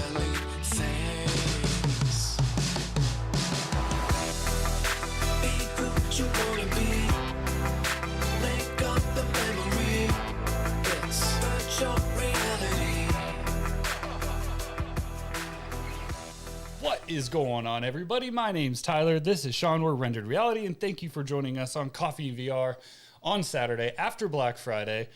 metallic things. Be who you wanna be. Make up the memory. It's virtual reality. What is going on, everybody? My name's Tyler. This is Shawn. We're Rendered Reality, and thank you for joining us on Coffee VR on Saturday after Black Friday.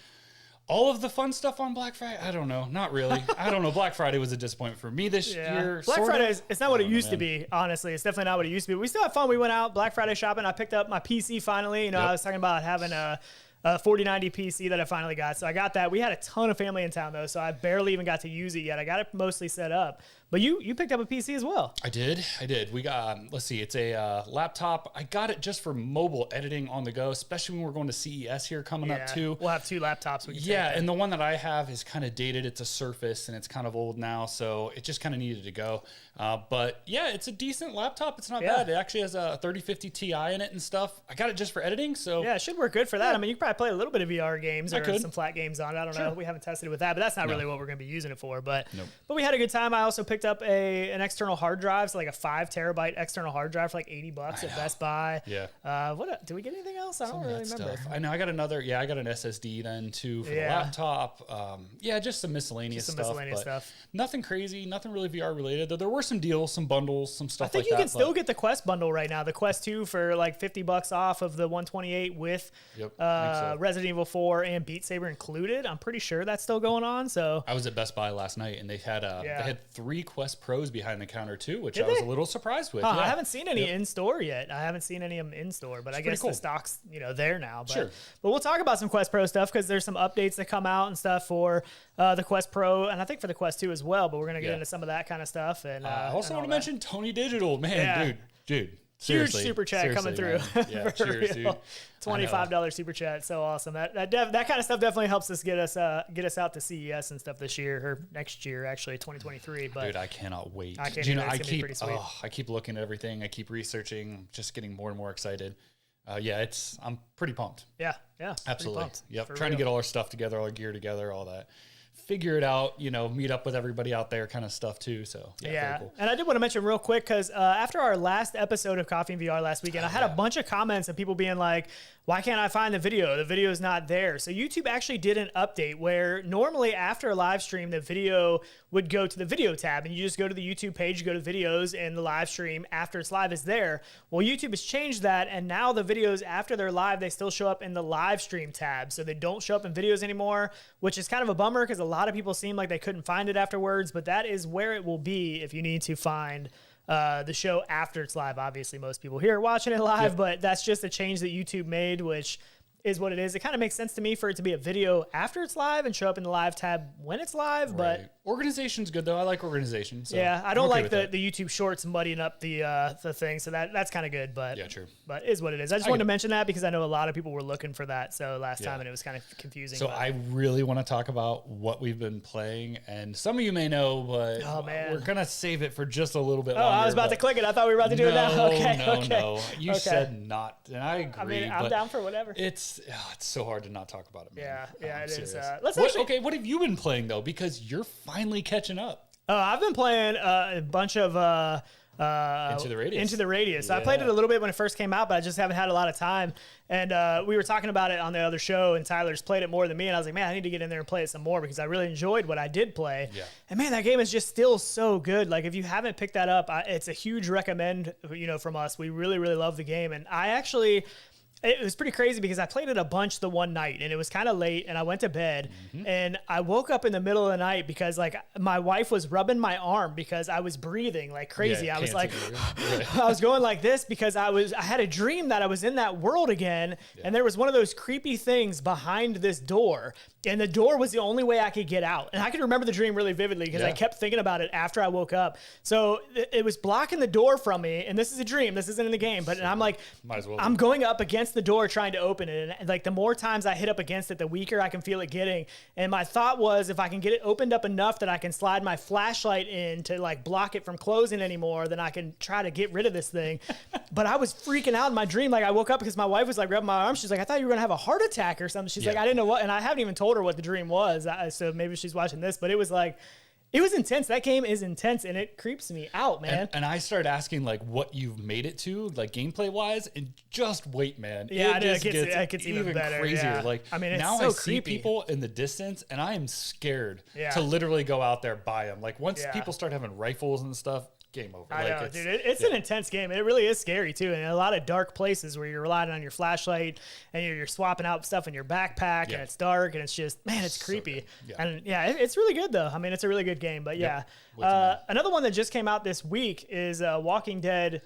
All of the fun stuff on Black Friday? I don't know. Not really. I don't know. Black Friday was a disappointment for me this year. Black Friday, it's not what it used to be, honestly. It's definitely not what it used to be. We still had fun. We went out Black Friday shopping. I picked up my PC finally. You know, I was talking about having a 4090 PC that I finally got. So I got that. We had a ton of family in town, though, so I barely even got to use it yet. I got it mostly set up. But you picked up a PC as well. I did. We got, let's see, it's a laptop. I got it just for mobile editing on the go, especially when we're going to CES here coming up too. We'll have two laptops. We can take and the one that I have is kind of dated. It's a Surface and it's kind of old now, so it just kind of needed to go. But yeah, it's a decent laptop. It's not bad. It actually has a 3050 Ti in it and stuff. I got it just for editing, so yeah, it should work good for that. I mean, you can probably play a little bit of VR games or some flat games on it. I don't know. We haven't tested it with that, but that's not really what we're going to be using it for. But we had a good time. I also picked up an external hard drive, so like a 5 terabyte external hard drive for like $80 at Best Buy. What did we get anything else? I don't really remember. I know I got another. Yeah, I got an SSD then too for the laptop. Just some miscellaneous stuff. Nothing crazy. Nothing really VR related. Though there were some deals, some bundles, some stuff. I think you can still get the Quest bundle right now. The Quest 2 for like $50 off of the 128 with Resident Evil 4 and Beat Saber included. I'm pretty sure that's still going on. So I was at Best Buy last night and they had 3 Quest Pros behind the counter too, which I was a little surprised with. I haven't seen any in store yet. I haven't seen any of them in store, but I guess the stock's there now. But, but we'll talk about some Quest Pro stuff because there's some updates that come out and stuff for the Quest Pro, and I think for the Quest 2 as well. But we're gonna get into some of that kind of stuff. And I also want to mention Tony Digital, man, dude. Huge super chat coming through. Yeah, cheers, dude. $25 super chat, so awesome. That kind of stuff definitely helps us get us out to CES and stuff this year or next year, actually 2023. But dude, I cannot wait. I keep looking at everything. I keep researching, just getting more and more excited. I'm pretty pumped. Yeah, absolutely. Yep, trying to get all our stuff together, all our gear together, all that. Figure it out, meet up with everybody out there kind of stuff too. So very cool. And I did want to mention real quick, because after our last episode of Coffee and VR last weekend, I had a bunch of comments of people being like, why can't I find the video? The video is not there. So YouTube actually did an update where normally after a live stream, the video would go to the video tab and you just go to the YouTube page, you go to videos, and the live stream after it's live is there. Well, YouTube has changed that, and now the videos after they're live, they still show up in the live stream tab. So they don't show up in videos anymore, which is kind of a bummer because a lot of people seem like they couldn't find it afterwards, but that is where it will be if you need to find the show after it's live. Obviously, most people here are watching it live, but that's just a change that YouTube made, which is what it is. It kind of makes sense to me for it to be a video after it's live and show up in the live tab when it's live, but organization's good though. I like organization. So I don't like the YouTube shorts muddying up the thing, so that's kind of good, but true. But it is what it is. I just wanted to mention that because I know a lot of people were looking for that last time, and it was kind of confusing. So I really want to talk about what we've been playing, and some of you may know, but we're gonna save it for just a little bit longer. I was about to click it. I thought we were about to do it now. No. You said not, and I agree. I mean, I'm down for whatever. It's so hard to not talk about it, man. It is. What have you been playing though? Because you're finally catching up. I've been playing a bunch of Into the Radius. So I played it a little bit when it first came out, but I just haven't had a lot of time. And we were talking about it on the other show, and Tyler's played it more than me. And I was like, man, I need to get in there and play it some more because I really enjoyed what I did play. Yeah. And man, that game is just still so good. Like if you haven't picked that up, it's a huge recommend, from us. We really, really love the game. And it was pretty crazy because I played it a bunch the one night and it was kind of late and I went to bed and I woke up in the middle of the night because like my wife was rubbing my arm because I was breathing like crazy. I was like, I was going like this because I had a dream that I was in that world again and there was one of those creepy things behind this door and the door was the only way I could get out. And I could remember the dream really vividly because I kept thinking about it after I woke up. So it was blocking the door from me. And this is a dream. This isn't in the game. But I'm like, I'm going up against the door trying to open it. And like the more times I hit up against it, the weaker I can feel it getting. And my thought was if I can get it opened up enough that I can slide my flashlight in to like block it from closing anymore, then I can try to get rid of this thing. But I was freaking out in my dream. Like I woke up because my wife was like rubbing my arm. She's like, I thought you were going to have a heart attack or something. She's like, I didn't know what. And I haven't even told her what the dream was. So maybe she's watching this, but it was like, It was intense. That game is intense, and it creeps me out, man. And I started asking like what you've made it to, like gameplay wise, and just wait, man. Yeah, it it gets even better, crazier. yeah. Like I mean, it's now so I see creepy. people in the distance, and I am scared Yeah. to literally go out there by them. Like once Yeah. people start having rifles and stuff, game over. I like, know, dude. It's an intense game. It really is scary too, and in a lot of dark places where you're relying on your flashlight and you're swapping out stuff in your backpack, Yeah. and it's dark, and it's just, man, it's So creepy. good. Yeah. And yeah, it's really good though. I mean, it's a really good game. But yeah, Wait till then. another one that just came out this week is Walking Dead.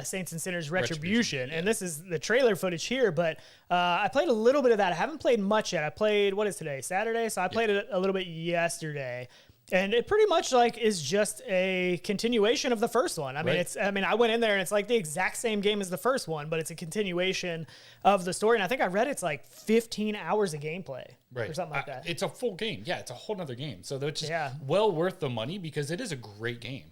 Saints and Sinners Retribution. And this is the trailer footage here, but I played a little bit of that. I haven't played much yet. I played, what is today, Saturday? So I played it a little bit yesterday. And it pretty much like is just a continuation of the first one. I mean, Right. I went in there and it's like the exact same game as the first one, but it's a continuation of the story. And I think I read it's like 15 hours of gameplay or something like that. It's a full game. Yeah, it's a whole nother game. So it's just Yeah. well worth the money because it is a great game.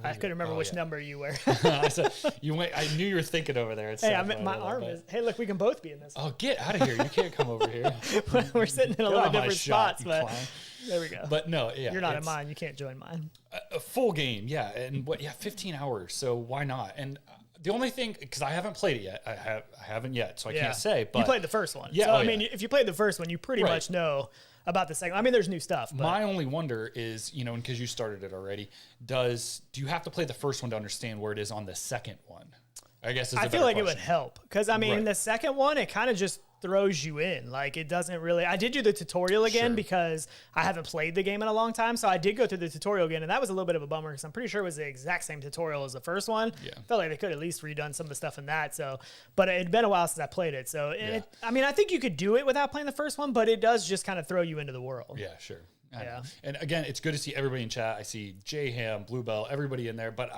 I couldn't remember which number you were. I said, I knew you were thinking over there. Hey, my arm is. Hey, look, we can both be in this. Oh, get out of here! You can't come over here. We're sitting in a Get little on my different shot, spots, you but clown. there we go. But no, yeah, You're not in it's mine. You can't join mine. a full game, yeah, and 15 hours. So why not? And the only thing, because I haven't played it yet, I haven't yet, so I can't say. But you played the first one. Yeah, So, oh, I mean, yeah. if you played the first one, you pretty Right. much know about the second. I mean, there's new stuff. But my only wonder is, because you started it already, do you have to play the first one to understand where it is on the second one? I guess I feel like it would help because I mean, Right. the second one, it kind of just throws you in. Like it doesn't really. I did do the tutorial again Sure. because I haven't played the game in a long time, so I did go through the tutorial again, and that was a little bit of a bummer because I'm pretty sure it was the exact same tutorial as the first one. Yeah. Felt like they could at least redone some of the stuff in that. So, but it'd been a while since I played it. So, I mean, I think you could do it without playing the first one, but it does just kind of throw you into the world. Yeah, sure. I Yeah. know. And again, it's good to see everybody in chat. I see J Ham, Bluebell, everybody in there. But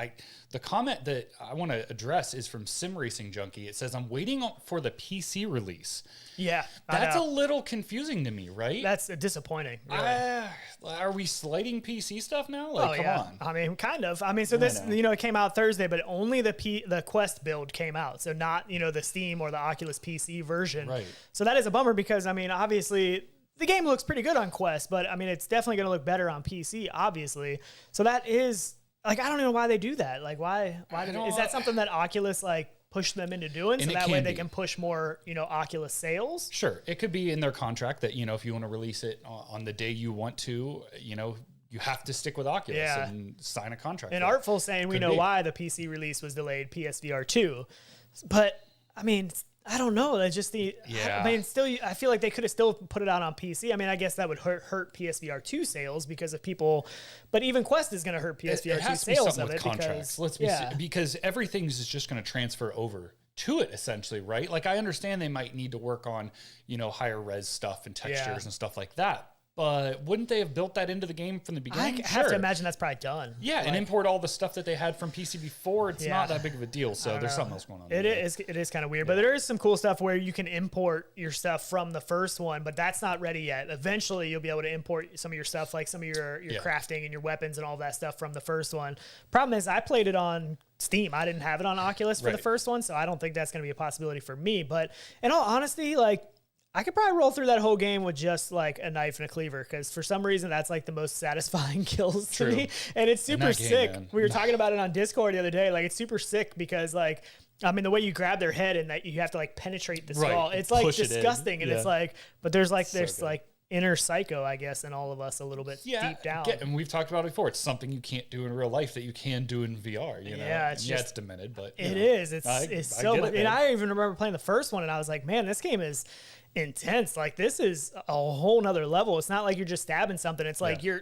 the comment that I want to address is from Sim Racing Junkie. It says, I'm waiting for the PC release. Yeah, I That's a know. little confusing to me, right? That's disappointing. Really. Are we slighting PC stuff now? Like, come on. I mean, kind of. I mean, so this, know. it came out Thursday, but only the Quest build came out. So not, the Steam or the Oculus PC version. Right. So that is a bummer because, I mean, obviously the game looks pretty good on Quest, but I mean, it's definitely going to look better on PC, obviously. So that is, like, I don't know why they do that. Like, why is that something that Oculus, like, push them into doing so And it that way can they be. can push more, Oculus sales? Sure. It could be in their contract that, if you want to release it on the day you want to, you have to stick with Oculus Yeah. and sign a contract. And for it. Artful saying we Could know be. why the PC release was delayed, PSVR 2. But, I mean, I don't know. That's just Yeah. I mean, still, I feel like they could have still put it out on PC. I mean, I guess that would hurt PSVR 2 sales because of people. But even Quest is going to hurt PSVR 2 it has to be sales something of with it contracts. because Let's be because everything's is just going to transfer over to it essentially, right? Like I understand they might need to work on, higher res stuff and textures and stuff like that. But wouldn't they have built that into the game from the I beginning? have to Sure. imagine that's probably done. Yeah, and import all the stuff that they had from PC before. It's Yeah. not that big of a deal. So there's something else going on. It there. is kind of weird, but there is some cool stuff where you can import your stuff from the first one, but that's not ready yet. Eventually, you'll be able to import some of your stuff, like some of your crafting and your weapons and all that stuff from the first one. Problem is, I played it on Steam. I didn't have it on Oculus for the Right. first one, so I don't think that's going to be a possibility for me. But in all honesty, like, I could probably roll through that whole game with just like a knife and a cleaver because for some reason that's like the most satisfying kills to True. me. And it's super that game, sick. man. We were talking about it on Discord the other day. Like it's super sick because like, I mean, the way you grab their head and that you have to like penetrate the Right. skull, it's like Push it in. disgusting. And it's Yeah. like, but there's good. like inner psycho, I guess, in all of us a little bit deep down. And we've talked about it before. It's something you can't do in real life that you can do in VR. Yeah, it's And just- it's demented, but It is. It's I so get much. it, And man. I even remember playing the first one and I was like, man, this game is intense. Like this is a whole nother level. It's not like you're just stabbing something. It's like Yeah.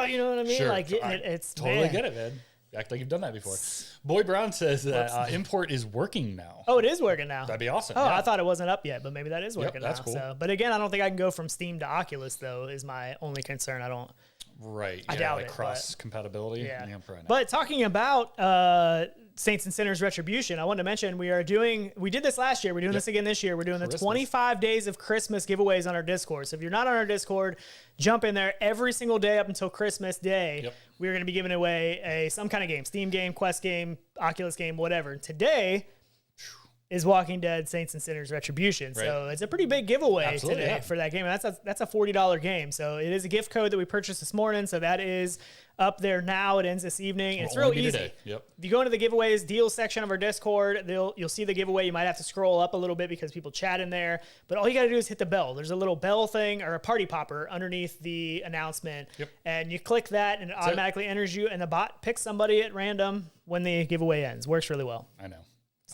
you know what I mean? Sure. Like I it's totally man. get it, man. Act like you've done that before. Boy Brown says that import is working now. Oh, it is working now. That'd be awesome. Oh, yeah. I thought it wasn't up yet, but maybe that is working that's now. cool. So, but again, I don't think I can go from Steam to Oculus though. Is my only concern. I don't. Right. I yeah, doubt like it, cross compatibility. Yeah. Probably not. But talking about Saints and Sinners Retribution, I wanted to mention we did this last year. We're doing this again this year. We're doing the Christmas. 25 days of Christmas giveaways on our Discord. So if you're not on our Discord, jump in there every single day up until Christmas Day. Yep. We're going to be giving away some kind of game, Steam game, Quest game, Oculus game, whatever. And today, is Walking Dead Saints and Sinners Retribution. So it's a pretty big giveaway today for that game. And that's a $40 game. So it is a gift code that we purchased this morning. So that is up there now. It ends this evening. It's real easy. Today. Yep. If you go into the giveaways deals section of our Discord, you'll see the giveaway. You might have to scroll up a little bit because people chat in there. But all you got to do is hit the bell. There's a little bell thing or a party popper underneath the announcement. Yep. And you click that and it automatically enters you. And the bot picks somebody at random when the giveaway ends. Works really well. I know.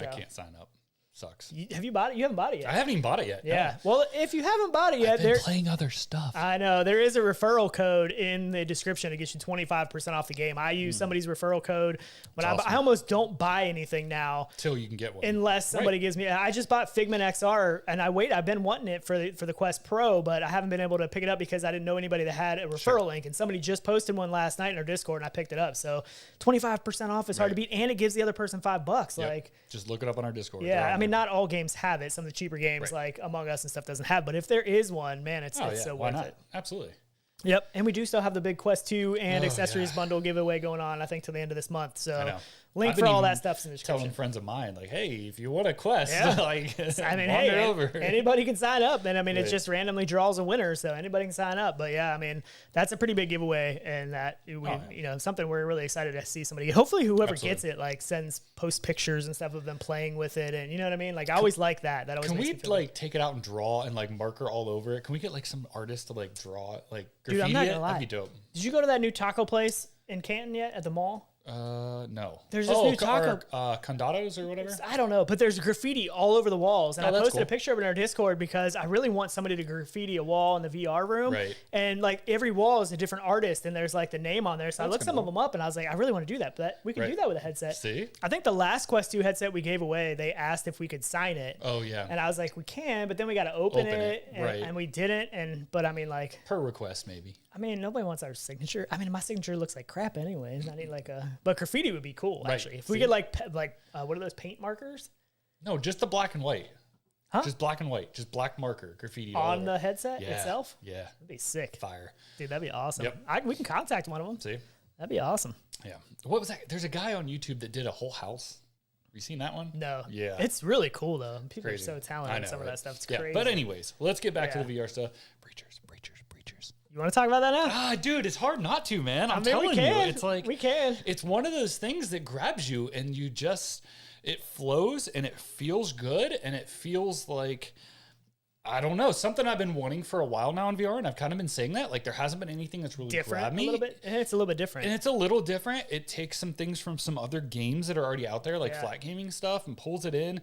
I can't sign up. Sucks. Have you bought it? You haven't bought it yet. I haven't even bought it yet. Yeah. No. Well, if you haven't bought it yet, I've been playing other stuff. I know there is a referral code in the description to get you 25% off the game. I use somebody's referral code when I almost don't buy anything now till you can get one, unless somebody gives me. I just bought Figment XR and I've been wanting it for the Quest Pro, but I haven't been able to pick it up because I didn't know anybody that had a referral link, and somebody just posted one last night in our Discord and I picked it up. So 25% off is hard to beat, and it gives the other person $5. Yep. Like, just look it up on our Discord. Yeah, I mean, not all games have it. Some of the cheaper games like Among Us and stuff doesn't have, but if there is one, man, it's so worth it. Absolutely. Yep, and we do still have the big Quest 2 and accessories bundle giveaway going on, I think, till the end of this month. So link for all that stuff's in the description. Telling friends of mine, like, hey, if you want a Quest, like, I mean, wander over. Anybody can sign up, and I mean, it just randomly draws a winner, so anybody can sign up. But yeah, I mean, that's a pretty big giveaway, and that something we're really excited to see somebody. Hopefully, whoever gets it like post pictures and stuff of them playing with it, and you know what I mean. Like, I always like that. That always can makes we me feel like take it out and draw and like marker all over it? Can we get like some artist to like draw it, like graffiti? Dude, I'm not gonna lie. That'd be dope. Did you go to that new taco place in Canton yet at the mall? No. There's this new taco. Condados or whatever? I don't know, but there's graffiti all over the walls. And I posted cool. a picture of it in our Discord because I really want somebody to graffiti a wall in the VR room. Right. And like every wall is a different artist and there's like the name on there. So I looked some of them up and I was like, I really want to do that. But we can do that with a headset. See? I think the last Quest 2 headset we gave away, they asked if we could sign it. Oh, yeah. And I was like, we can, but then we got to open it. And we didn't. But I mean, like. Per request, maybe. I mean, nobody wants our signature. I mean, my signature looks like crap anyways. I need like but graffiti would be cool, actually. If we get like what are those paint markers? No, just the black and white. Huh? Just black and white. Just black marker graffiti on the headset itself? Yeah. That'd be sick. Fire. Dude, that'd be awesome. Yep. We can contact one of them. See? That'd be awesome. Yeah. What was that? There's a guy on YouTube that did a whole house. Have you seen that one? No. Yeah. It's really cool, though. People Crazy. are so talented in some of that stuff. It's crazy. But anyways, let's get back to the VR stuff. Breachers. You want to talk about that now? Dude, it's hard not to, man. I'm telling we you. can. It's like, we can. It's one of those things that grabs you and you just, it flows and it feels good and it feels like, I don't know, something I've been wanting for a while now in VR, and I've kind of been saying that. Like, there hasn't been anything that's really grabbed me. A little bit. It's a little bit different. And it's a little different. It takes some things from some other games that are already out there, like flat gaming stuff, and pulls it in.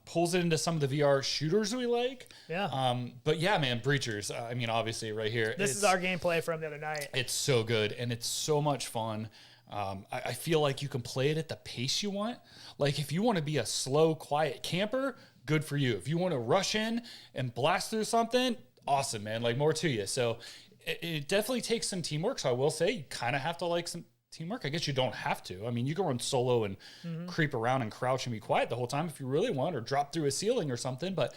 Pulls it into some of the VR shooters we like. Yeah. But yeah, man, Breachers. I mean, obviously, right here. This is our gameplay from the other night. It's so good, and it's so much fun. I feel like you can play it at the pace you want. Like, if you want to be a slow, quiet camper, good for you. If you want to rush in and blast through something, awesome, man. Like, more to you. So it definitely takes some teamwork. So I will say, you kind of have to like some teamwork. I guess you don't have to. I mean, you can run solo and creep around and crouch and be quiet the whole time if you really want, or drop through a ceiling or something. But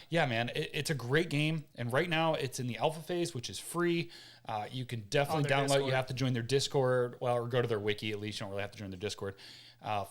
yeah, man, it's a great game. And right now it's in the alpha phase, which is free. You can definitely download. Discord. You have to join their Discord, or go to their wiki at least. You don't really have to join their Discord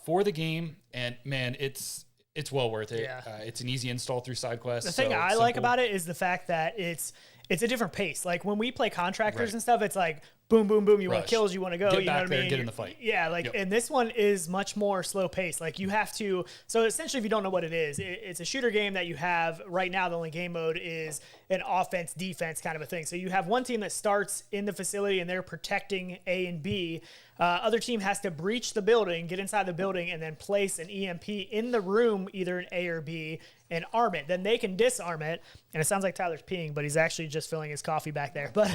for the game. And man, it's well worth it. Yeah. It's an easy install through SideQuest. The thing I like about it is the fact that it's a different pace. Like when we play contractors and stuff, it's like boom, boom, boom. You want kills, you want to go. Get you know back what there, I mean? Get in the fight. Yeah, like and this one is much more slow paced. Like you have to. So essentially, if you don't know what it is, it's a shooter game that you have right now. The only game mode is an offense defense kind of a thing. So you have one team that starts in the facility and they're protecting A and B. Other team has to breach the building, get inside the building, and then place an EMP in the room, either an A or B, and arm it. Then they can disarm it. And it sounds like Tyler's peeing, but he's actually just filling his coffee back there. But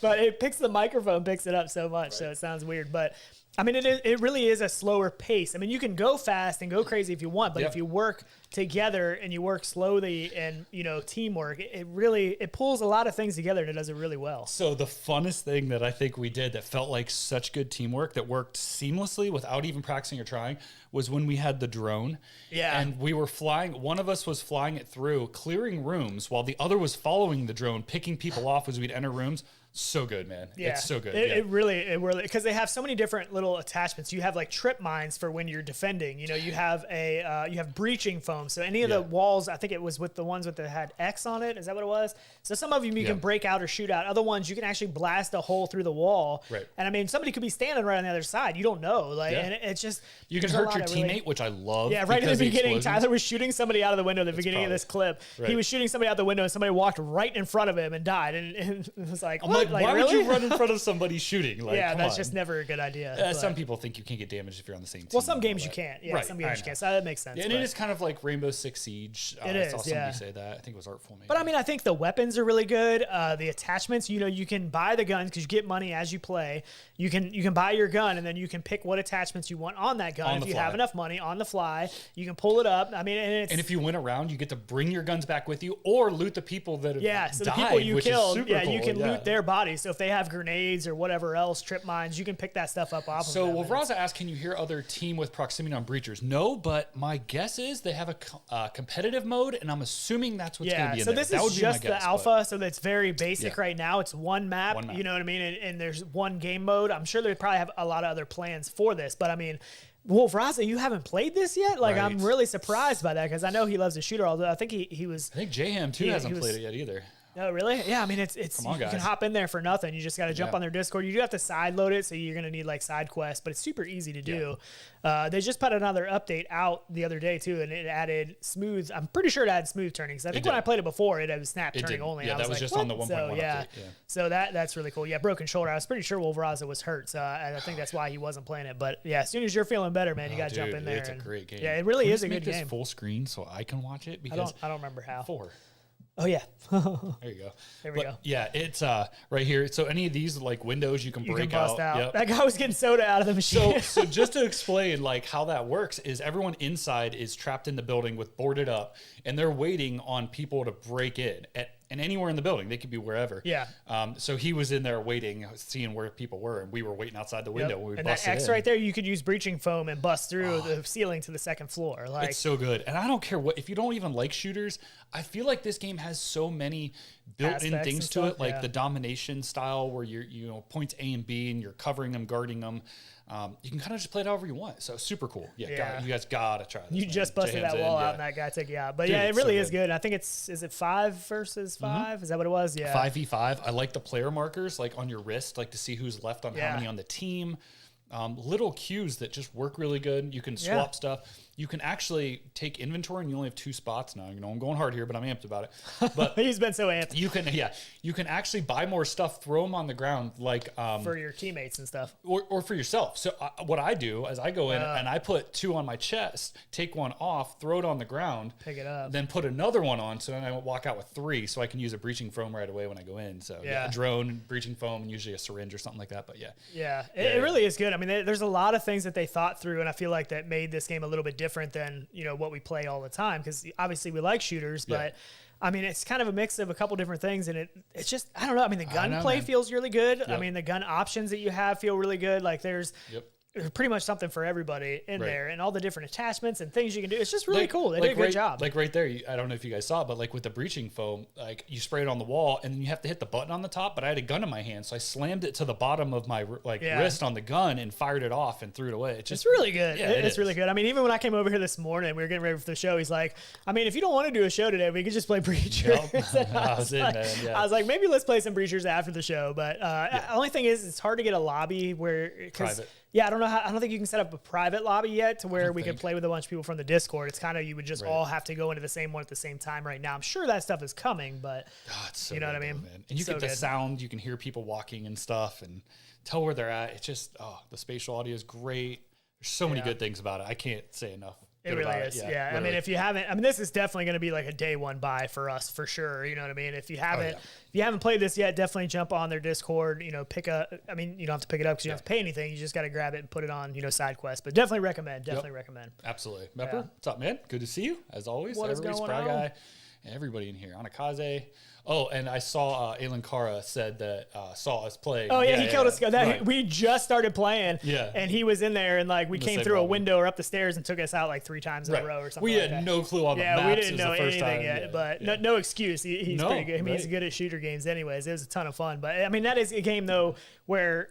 but it picks the microphone, picks it up so much, so it sounds weird. But I mean, it really is a slower pace. I mean, you can go fast and go crazy if you want, but if you work together and you work slowly and, teamwork, it pulls a lot of things together and it does it really well. So the funnest thing that I think we did that felt like such good teamwork that worked seamlessly without even practicing or trying was when we had the drone. Yeah. And we were flying, one of us was flying it through, clearing rooms while the other was following the drone, picking people off as we'd enter rooms. So good, man. Yeah, It's so good. It really, because they have so many different little attachments. You have like trip mines for when you're defending. You know, you have you have breaching foam. So any of the walls, I think it was with the ones that had X on it. Is that what it was? So some of them you can break out or shoot out. Other ones you can actually blast a hole through the wall. Right. And I mean, somebody could be standing right on the other side. You don't know. Like, and it's just you can hurt your teammate, which I love. Yeah, right in the beginning, Tyler was shooting somebody out of the window at the beginning of this clip. Right. He was shooting somebody out the window, and somebody walked right in front of him and died. And it was like, I'm what? like, why really? would you run in front of somebody shooting? Like, Yeah, come that's on. just never a good idea. Some people think you can't get damaged if you're on the same team. Well, some games you can't. Yeah, Right, some games I you know. can't. So that makes sense. Yeah, and it is kind of like Rainbow Six Siege. It I saw is, somebody yeah. say that. I think it was Artful, maybe. But I mean, I think the weapons are really good. The attachments, you know, you can buy the guns because you get money as you play. You can buy your gun, and then you can pick what attachments you want on that gun. On If the you fly. have enough money on the fly, you can pull it up. I mean, and if you win a round, you get to bring your guns back with you or loot the people that have so died, the people you which is killed, super cool. you can loot their bodies. So if they have grenades or whatever else, trip mines, you can pick that stuff up off So, of them. well, Raza asked, can you hear other team with proximity on breachers? No, but my guess is they have a competitive mode, and I'm assuming that's what's going to be in so there. this That is would be my just the guess, alpha, so that's very basic Yeah. right now. It's one map, One map. you know what I mean? And there's one game mode. I'm sure they probably have a lot of other plans for this, but I mean, Wolf Raza, you haven't played this yet? Like, Right. I'm really surprised by that because I know he loves the shooter, although I think he was... I think J-Ham, too, he hasn't was- played it yet either. Oh, really? Yeah, I mean, it's Come on, you can guys. hop in there for nothing. You just got to jump Yeah. on their Discord. You do have to side load it, so you're going to need like side quests, but it's super easy to do. They just put another update out the other day too, and it added smooth. I'm pretty sure it added smooth turning. 'Cause I think when did. I played it before, it was snap It turning did. only. Yeah, I that was like, just what? on the 1.1 so, yeah. update, yeah. So that's really cool. Yeah, broken shoulder. I was pretty sure Wolf Raza was hurt, so I think that's why he wasn't playing it. But yeah, as soon as you're feeling better, man, you got to jump Dude, in there. It's a and- great game. Yeah, it really Can we is just a make good this game. full screen so I can watch it? I Because don't remember how. 4. Oh yeah. There you go. There we But, go. Yeah, it's right here. So any of these like windows you can You break can bust out. Yep. That guy was getting soda out of the machine. So just to explain like how that works is everyone inside is trapped in the building with boarded up, and they're waiting on people to break in and anywhere in the building. They could be wherever. Yeah. So he was in there waiting, seeing where people were, and we were waiting outside the window when we And that busted X in. right there, you could use breaching foam and bust through the ceiling to the second floor. Like, It's so good. And I don't care what, if you don't even like shooters, I feel like this game has so many built-in Aspects things and to stuff, it, like yeah. the domination style where you're, points A and B and you're covering them, guarding them. You can kind of just play it however you want. So super cool. Yeah. Yeah. You guys gotta try this. you man. just busted J-Ham's that in, wall yeah. out and that guy took you out. But Dude, yeah, it it's really so is good. I think is it 5 versus 5? Is that what it was? Yeah. 5v5. I like the player markers like on your wrist, like to see who's left on Yeah. how many on the team. Little cues that just work really good. You can swap stuff. You can actually take inventory, and you only have 2 spots now. I'm going hard here, but I'm amped about it. But He's been so amped you can actually buy more stuff, throw them on the ground, like for your teammates and stuff. or for yourself. So what I do is I go in and I put 2 on my chest, take 1 off, throw it on the ground, Pick it up. then put another 1 on. So then I walk out with 3, so I can use a breaching foam right away when I go in. So Yeah. a drone, breaching foam, and usually a syringe or something like that. But yeah, Yeah, it really is good. I mean, there's a lot of things that they thought through, and I feel like that made this game a little bit different than what we play all the time. Because obviously we like shooters, Yeah. but I mean, it's kind of a mix of a couple different things, and it's just I don't know. I mean, the gunplay man. feels really good. I Yep. mean, the gun options that you have feel really good. Like there's pretty much something for everybody in Right. there, and all the different attachments and things you can do. It's just really cool. They did a good job. Like right there, I don't know if you guys saw it, but like with the breaching foam, like you spray it on the wall and then you have to hit the button on the top. But I had a gun in my hand, so I slammed it to the bottom of my wrist on the gun and fired it off and threw it away. It's really good. Yeah, It's is. really good. I mean, even when I came over here this morning, we were getting ready for the show. He's like, I mean, if you don't want to do a show today, we could just play Breachers. Yep. I was in, man. Yeah. I was like, maybe let's play some Breachers after the show. But the only thing is, it's hard to get a lobby where Private. Yeah, I don't think you can set up a private lobby yet to where we could think. play with a bunch of people from the Discord. It's kind of you would just all have to go into the same one at the same time right now. I'm sure that stuff is coming, but It's so you know what I good, mean? man. And you So get the good. sound, you can hear people walking and stuff and tell where they're at. It's just, the spatial audio is great. There's so many good things about it. I can't say enough. It good really about is. it. Yeah. I mean, literally. if you haven't, I mean, this is definitely going to be like a day 1 buy for us for sure. You know what I mean? If you haven't, if you haven't played this yet, definitely jump on their Discord, I mean, you don't have to pick it up because you don't have to pay anything. You just got to grab it and put it on, side quest, but definitely recommend, recommend. Absolutely. Mepper, Yeah. what's up, man? Good to see you as always. What is Everybody, going Spry on? Guy. everybody in here. Anakaze. Oh, and I saw Alan Cara said that saw us play. Oh yeah, he killed us. Right. We just started playing. Yeah. And he was in there, and like we came same through a bubble. window or up the stairs and took us out like 3 times in Right. a row or something. We like had that. no clue on the Yeah, maps. we It didn't was know the first anything time. yet, Yeah, but yeah. no excuse. He's No, pretty good. I mean, he's right. good at shooter games anyways. It was a ton of fun. But I mean, that is a game though where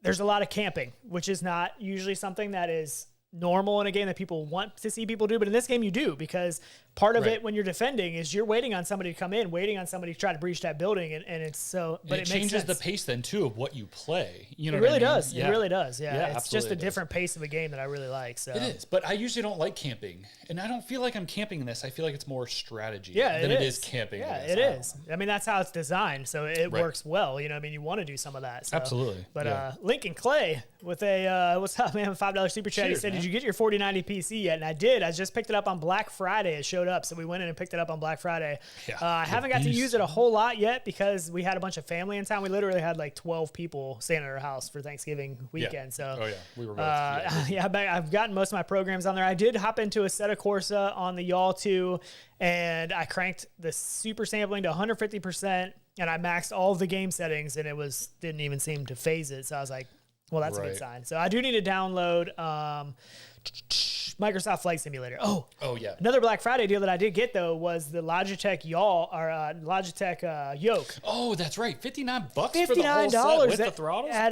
there's a lot of camping, which is not usually something that is normal in a game that people want to see people do. But in this game, you do, because part of Right. it when you're defending is you're waiting on somebody to come in, waiting on somebody to try to breach that building. And it's so, but it it makes changes sense. the pace then too of what you play. You know, It what I really mean? does. Yeah. It really does. Yeah. Yeah, It's just absolutely a it does. different pace of a game that I really like. So It is, but I usually don't like camping, and I don't feel like I'm camping in this. I feel like it's more strategy Yeah, than it it is is camping. Yeah, in this. it I don't is. I mean, that's how it's designed, so it Right. works well. You know, I mean, you want to do some of that. So. Absolutely, But yeah. Lincoln Clay with a what's up, man? $5 super chat. Cheers, he said, man. "Did you get your 4090 PC yet?" And I did. I just picked it up on Black Friday. It showed up, so we went in and picked it up on Black Friday. Yeah, I haven't got to beast. use it a whole lot yet because we had a bunch of family in town. We literally had like 12 people staying at our house for Thanksgiving weekend. So. Oh yeah, we were both. Yeah. Yeah, but I've gotten most of my programs on there. I did hop into a Assetto Corsa on the Yaw 2, and I cranked the super sampling to 150%, and I maxed all the game settings, and it didn't even seem to phase it. So I was like, well, that's a good Right. sign. So I do need to download Microsoft Flight Simulator. Oh, Yeah. another Black Friday deal that I did get though was the Logitech Yaw or Logitech Yoke. Oh, that's right. $59 for the $59 whole set with the throttles. at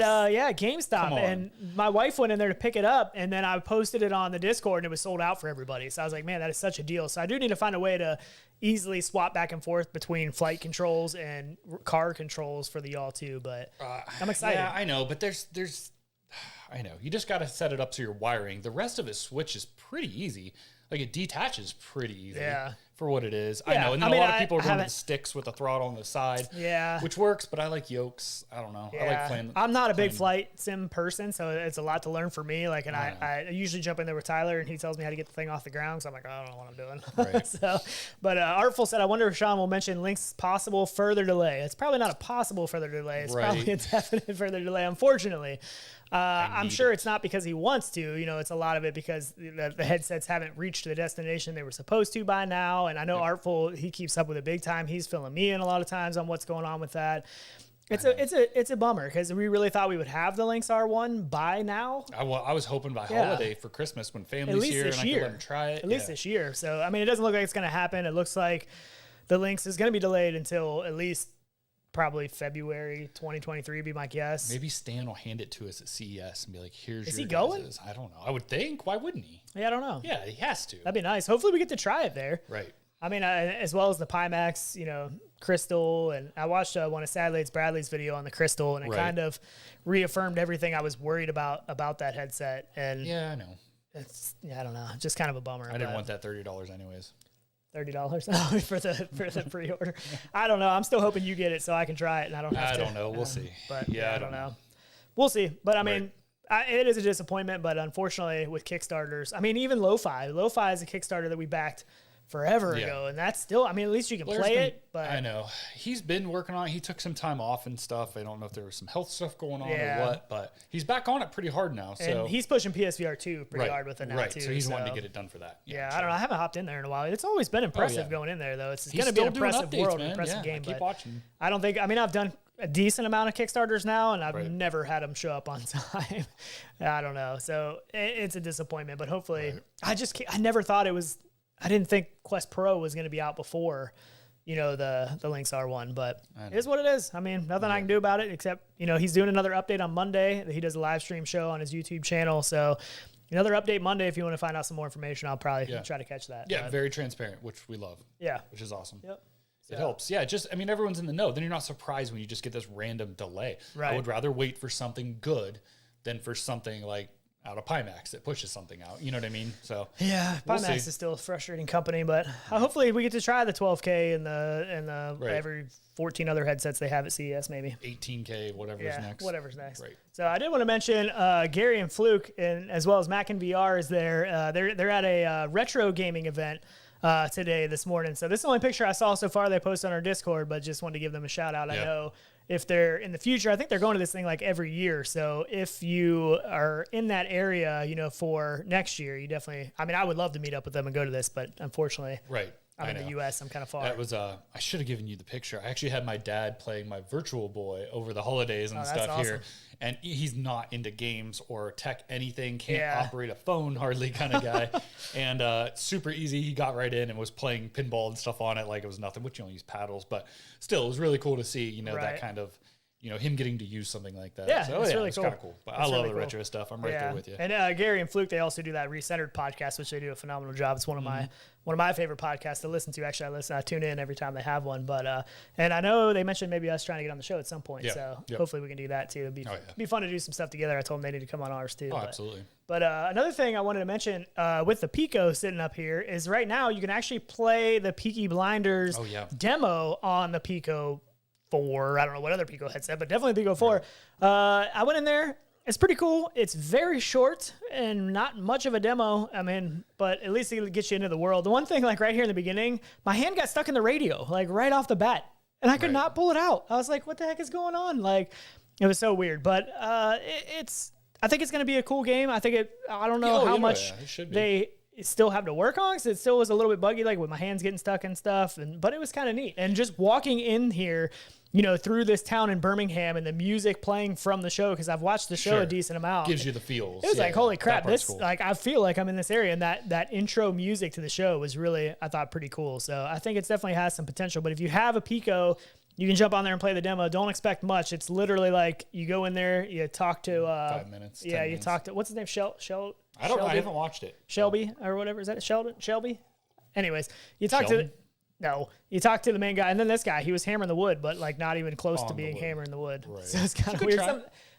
GameStop, Come on. and my wife went in there to pick it up, and then I posted it on the Discord, and it was sold out for everybody. So I was like, man, that is such a deal. So I do need to find a way to easily swap back and forth between flight controls and car controls for the Yaw 2, but I'm excited. Yeah, I know, but there's I know. You just got to set it up so you're wiring. The rest of his switch is pretty easy. Like it detaches pretty easy for what it is. I Yeah, know. And then I mean, a lot of I people are going to haven't- the sticks with the throttle on the side. Yeah. Which works, but I like yokes. I don't know. I like playing. I'm not a big playing- flight sim person, so it's a lot to learn for me. Like, and I usually jump in there with Tyler, and he tells me how to get the thing off the ground. So I'm like, I don't know what I'm doing. Right. So, but Artful said, I wonder if Shawn will mention Lynx's possible further delay. It's probably not a possible further delay. It's Right. probably a definite further delay, unfortunately. I'm need sure it's not because he wants to. You know, it's a lot of it because the headsets haven't reached the destination they were supposed to by now. And I know Artful, he keeps up with it big time. He's filling me in a lot of times on what's going on with that. It's a bummer because we really thought we would have the Lynx R1 by now. I was hoping by Yeah. holiday for Christmas when At family's least here and this I could year. let them try it. At least this year. So, I mean, it doesn't look like it's going to happen. It looks like the Lynx is going to be delayed until at least probably February 2023, be my guess. Maybe Stan will hand it to us at CES and be like, "Here's Is your he going? guys's." I don't know. I would think. Why wouldn't he? Yeah, I don't know. Yeah, he has to. That'd be nice. Hopefully we get to try it there. Right. I mean, as well as the Pimax, you know, Crystal, and I watched one of Sadlates Bradley's video on the Crystal, and it Right. kind of reaffirmed everything I was worried about that headset. And Yeah, I know. I don't know, just kind of a bummer. I didn't want that $30 anyways. $30 for the pre-order. I don't know. I'm still hoping you get it so I can try it, and I don't have I to. don't know. We'll see. But Yeah, I don't know. We'll see. But I mean, it is a disappointment. But unfortunately, with Kickstarters, I mean, even Lo-Fi is a Kickstarter that we backed forever Yeah. ago, and that's still. I mean, at least you can Blair's play been- it. But I know he's been working on it. He took some time off and stuff. I don't know if there was some health stuff going on Yeah. or what, but he's back on it pretty hard now. So and he's pushing PSVR 2 pretty right, hard with it now right. too. So he's wanting to get it done for that. Yeah, so I don't know. I haven't hopped in there in a while. It's always been impressive yeah. going in there, though. It's He's going to be an still doing impressive updates, world, man. an impressive Yeah, game. I keep but watching. I don't think. I mean, I've done a decent amount of Kickstarters now, and I've Right. never had them show up on time. I don't know. So it's a disappointment, but hopefully, I never thought it was. I didn't think Quest Pro was going to be out before, you know, the Lynx R1, but it is what it is. I mean, nothing I can do about it except, you know, he's doing another update on Monday. He does a live stream show on his YouTube channel. So another update Monday. If you want to find out some more information, I'll probably try to catch that. Yeah, but, very transparent, which we love. yeah. Which is awesome. Yep. It helps. Yeah, just I mean, everyone's in the know. Then you're not surprised when you just get this random delay. Right. I would rather wait for something good than for something like out of Pimax that pushes something out. You know what I mean? So Yeah, We'll Pimax see. is still a frustrating company, but hopefully we get to try the 12K and the Right. every 14 other headsets they have at CES maybe. 18K, whatever's Yeah, next. whatever's next. Right. So I did want to mention Gary and Fluke, and as well as Mac and VR is there. They're at a retro gaming event this morning. So this is the only picture I saw so far they posted on our Discord, but just wanted to give them a shout out. I Yeah. know if they're in the future, I think they're going to this thing like every year. So if you are in that area, you know, for next year, you definitely, I mean, I would love to meet up with them and go to this, but unfortunately, Right. I'm in the U.S. I'm kind of far. That was I should have given you the picture. I actually had my dad playing my Virtual Boy over the holidays and stuff awesome. here, and he's not into games or tech anything. Can't operate a phone hardly kind of guy, and super easy. He got right in and was playing pinball and stuff on it like it was nothing. Which you only use paddles, but still, it was really cool to see. That kind of. Him getting to use something like that. Yeah, so, it's really cool. Kind of cool. But I love the retro stuff. I'm right there with you. And Gary and Fluke, they also do that Recentered podcast, which they do a phenomenal job. It's one of my favorite podcasts to listen to. Actually, I tune in every time they have one. But and I know they mentioned maybe us trying to get on the show at some point. So hopefully we can do that too. It'd be fun to do some stuff together. I told them they need to come on ours too. Absolutely. But another thing I wanted to mention with the Pico sitting up here is right now you can actually play the Peaky Blinders demo on the Pico 4. I don't know what other Pico headset, but definitely Pico 4. I went in there. It's pretty cool. It's very short and not much of a demo. I mean, but at least it gets you into the world. The one thing, like right here in the beginning, my hand got stuck in the radio, like right off the bat, and I could not pull it out. I was like, what the heck is going on? Like, it was so weird, but I think it's going to be a cool game. I don't know how much they still have to work on, because it still was a little bit buggy, like with my hands getting stuck and stuff. But it was kind of neat. And just walking in here, through this town in Birmingham and the music playing from the show, because I've watched the show a decent amount. Gives you the feels. It was like, holy crap, this, cool. Like, I feel like I'm in this area. And that intro music to the show was really, I thought, pretty cool. So I think it definitely has some potential. But if you have a Pico, you can jump on there and play the demo. Don't expect much. It's literally like you go in there, you talk to 5 minutes. Yeah, you talk to, what's his name? I don't know. I haven't watched it. Shelby or whatever. Is that Sheldon? Shelby? Anyways, you talk you talk to the main guy, and then this guy, he was hammering the wood, but like not even close to being hammering the wood. Right. So it's kind of weird.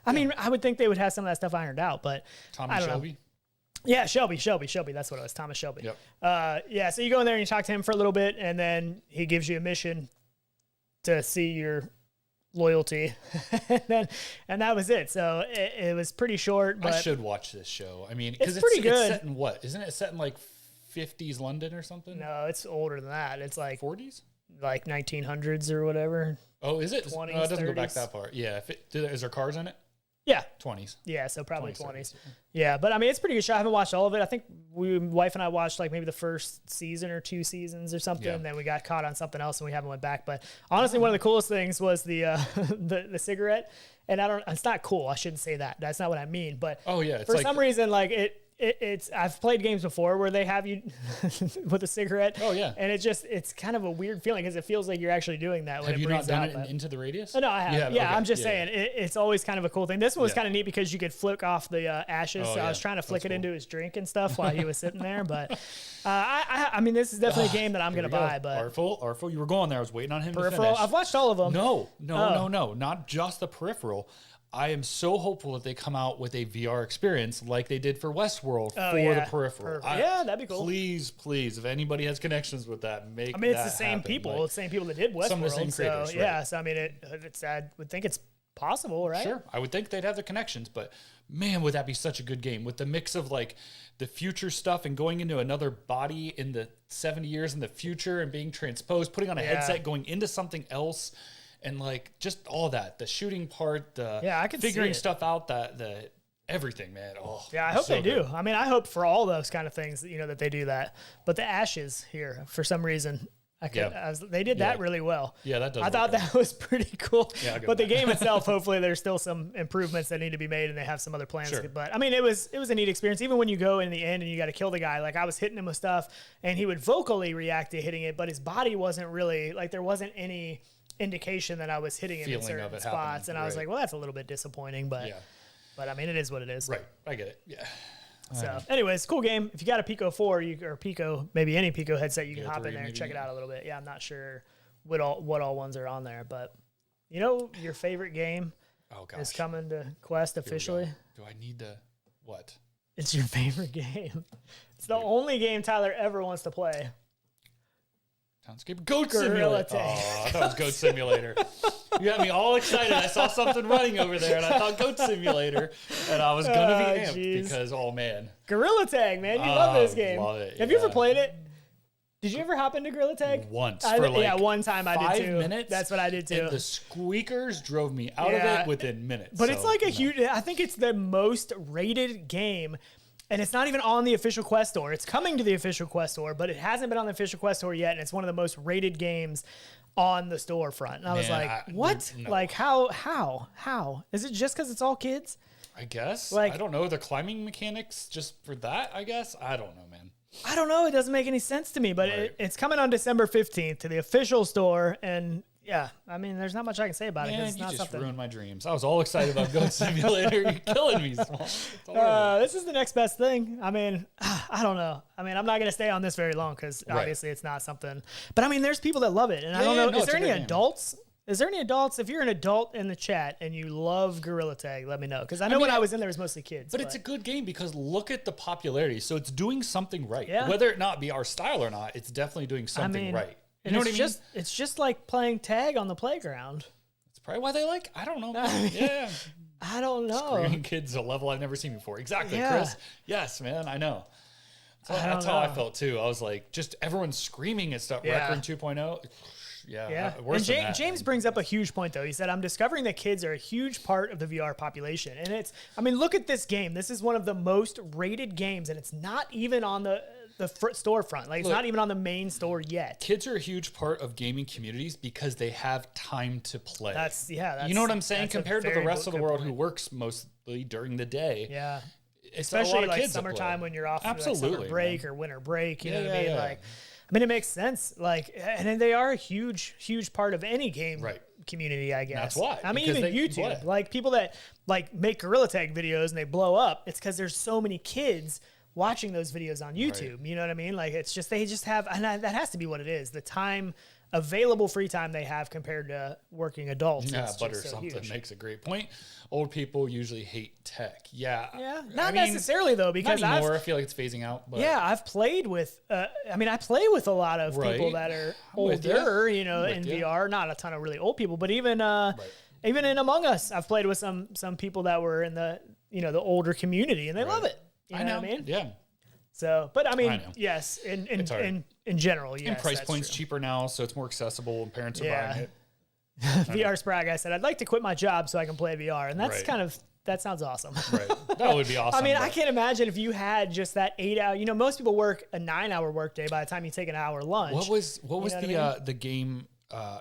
I mean, I would think they would have some of that stuff ironed out, but Tommy Shelby? Yeah, Shelby. That's what it was. Thomas Shelby. Yep. So you go in there and you talk to him for a little bit, and then he gives you a mission to see your loyalty, and that was it. So it was pretty short. But I should watch this show. I mean, because it's pretty good. It's set in what? Isn't it set in like 50s London or something? No, it's older than that. It's like 40s, like 1900s or whatever. Oh, is it? 20s, no, it doesn't 30s. go back that far. Yeah. Is there cars in it? Yeah. 20s. Yeah, so probably 20s. 30s. Yeah, but I mean, it's a pretty good show. I haven't watched all of it. I think wife and I watched like maybe the first season or 2 seasons or something, and then we got caught on something else and we haven't went back. But honestly, one of the coolest things was the the cigarette. And it's not cool. I shouldn't say that. That's not what I mean. But it's for some reason, like it's I've played games before where they have you with a cigarette. Oh yeah, and it's kind of a weird feeling because it feels like you're actually doing that. Have you not done it Into the Radius? Oh, no, I have. Yeah, okay. I'm just saying yeah. It's always kind of a cool thing. This one was kind of neat because you could flick off the ashes. Oh, so I was trying to flick it into his drink and stuff while he was sitting there. But I mean, this is definitely a game that I'm gonna buy. But Artful, you were going there. I was waiting on him. Peripheral. To finish. I've watched all of them. No, not just the Peripheral. I am so hopeful that they come out with a VR experience like they did for Westworld the Peripheral. That'd be cool. Please, if anybody has connections with that, make. I mean, it's that the same happen. people. Like, It's the same people that did Westworld. Some of the same creators. So, yeah. So I mean, I would think it's possible, right? Sure, I would think they'd have the connections, but man, would that be such a good game with the mix of like the future stuff and going into another body in the 70 years in the future and being transposed, putting on a headset, going into something else. And like just all that, the shooting part, I can figuring see it. stuff out, the everything, man. Oh, yeah, I hope they do. I mean, I hope for all those kind of things, that they do that. But the ashes here, for some reason, they did that really well. Yeah, that does. I thought that was pretty cool. Yeah, but the game itself, hopefully, there's still some improvements that need to be made, and they have some other plans. Sure. But I mean, it was a neat experience. Even when you go in the end and you got to kill the guy, like I was hitting him with stuff, and he would vocally react to hitting it, but his body wasn't really like there wasn't any indication that I was hitting him in certain spots, and I was like, well, that's a little bit disappointing, but I mean, it is what it is. Right, I get it. Yeah. So, anyways, cool game. If you got a Pico 4 or Pico, maybe any Pico headset, you can hop in there and check it out a little bit. Yeah, I'm not sure what all ones are on there, but your favorite game is coming to Quest officially. Do I need to what? It's your favorite game. It's the only game Tyler ever wants to play. Townscape Goat Simulator. Oh, I thought it was Goat Simulator. You got me all excited. I saw something running over there, and I thought Goat Simulator, and I was gonna be amped because, oh man, Gorilla Tag, man, you love this game. Love it, Have you ever played it? Did you ever hop into Gorilla Tag? Once one time I did too. 5 minutes. That's what I did too. And the squeakers drove me out of it within minutes. But it's like a huge. I think it's the most rated game And it's not even on the official Quest store. It's coming to the official Quest store, but it hasn't been on the official Quest store yet. And it's one of the most rated games on the storefront. And I was like, what? No. Like, how? Is it just because it's all kids? I guess. Like, I don't know. The climbing mechanics just for that, I guess. I don't know, man. I don't know. It doesn't make any sense to me, but it's coming on December 15th to the official store. And yeah, I mean, there's not much I can say about it. Man, It's you not just something. ruined my dreams. I was all excited about Goat Simulator. You're killing me, Small. This is the next best thing. I mean, I don't know. I mean, I'm not going to stay on this very long because obviously it's not something. But I mean, there's people that love it. And I don't know. no, Is it's there a any great game. adults? Is there any adults? If you're an adult in the chat and you love Gorilla Tag, let me know. Because I know when I was in there, it was mostly kids. But it's a good game because look at the popularity. So it's doing something right. Yeah. Whether it not be our style or not, it's definitely doing something right. You know what I mean? It's just like playing tag on the playground. It's probably why they like. I don't know. Yeah. I don't know. Screaming kids a level I've never seen before. Exactly, Yeah. Chris. Yes, man. I know. So that's how I felt too. I was like, just everyone screaming at stuff. Yeah. Record 2.0. Yeah. Yeah. Worse And than that, James man. brings up a huge point, though. He said, I'm discovering that kids are a huge part of the VR population. And I mean, look at this game. This is one of the most rated games, and it's not even on the storefront. Like, it's not even on the main store yet. Kids are a huge part of gaming communities because they have time to play. That's you know what I'm saying? that's a Compared to the very rest of the good world point. who works mostly during the day. Yeah. It's a lot Especially of like kids that play. summertime when you're off for like Absolutely, summer break man. or winter break. You know Yeah, what I mean? yeah. Like, I mean, it makes sense. Like, and then they are a huge part of any game community, I guess. That's why, I mean, because even they can YouTube, play. like people that like make Gorilla Tag videos and they blow up. It's because there's so many kids watching those videos on YouTube. You know what I mean? Like, it's just they just have, and that has to be what it is. The time. Available free time they have compared to working adults. Yeah, It's butter just so something huge. makes a great point. Old people usually hate tech. Yeah. Yeah, I not mean, necessarily though, because not anymore. I feel like it's phasing out. But Yeah, I've played with. I mean, I play with a lot of people that are with older, ya. you know, I'm in with ya. VR. Not a ton of really old people, but even in Among Us, I've played with some people that were in the the older community, and they love it. You know what I mean? Yeah. So, but I mean, I know. yes, It's hard. in general, yes. And price that's points true. cheaper now, so it's more accessible and parents are buying it. VR Sprague, I said, I'd like to quit my job so I can play VR, and that's Right. that sounds awesome. Right. That would be awesome. I mean, I but- can't imagine if you had just that 8 hour. You know, most people work a 9 hour workday by the time you take an hour lunch. What was know what I mean? the game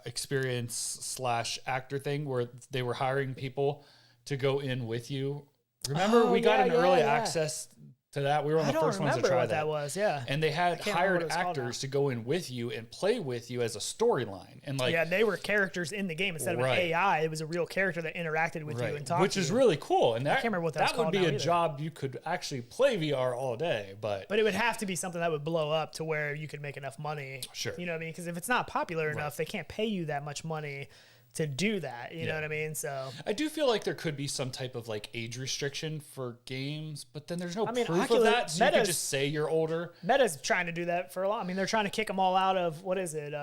experience / actor thing where they were hiring people to go in with you? Remember, Oh, we got yeah, an yeah, early yeah. access to that. We were one I of the don't first ones to remember try what that was. Yeah. And they had can't remember what hired it was called actors to go in with you and play with you as a storyline. And like, Yeah, they were characters in the game instead of an Right. AI. It was a real character that interacted with you and talked which to is you. really cool. And that, can't remember what that's that would called be now a either. job you could actually play VR all day. But But it would have to be something that would blow up to where you could make enough money. Sure. You know what I mean? Because if it's not popular enough, they can't pay you that much money to do that. You know what I mean? So I do feel like there could be some type of like age restriction for games, but then there's no mean, proof Oculus- of that. So you could Meta's- just say you're older. Meta's trying to do that for a lot. I mean, they're trying to kick them all out of what is it?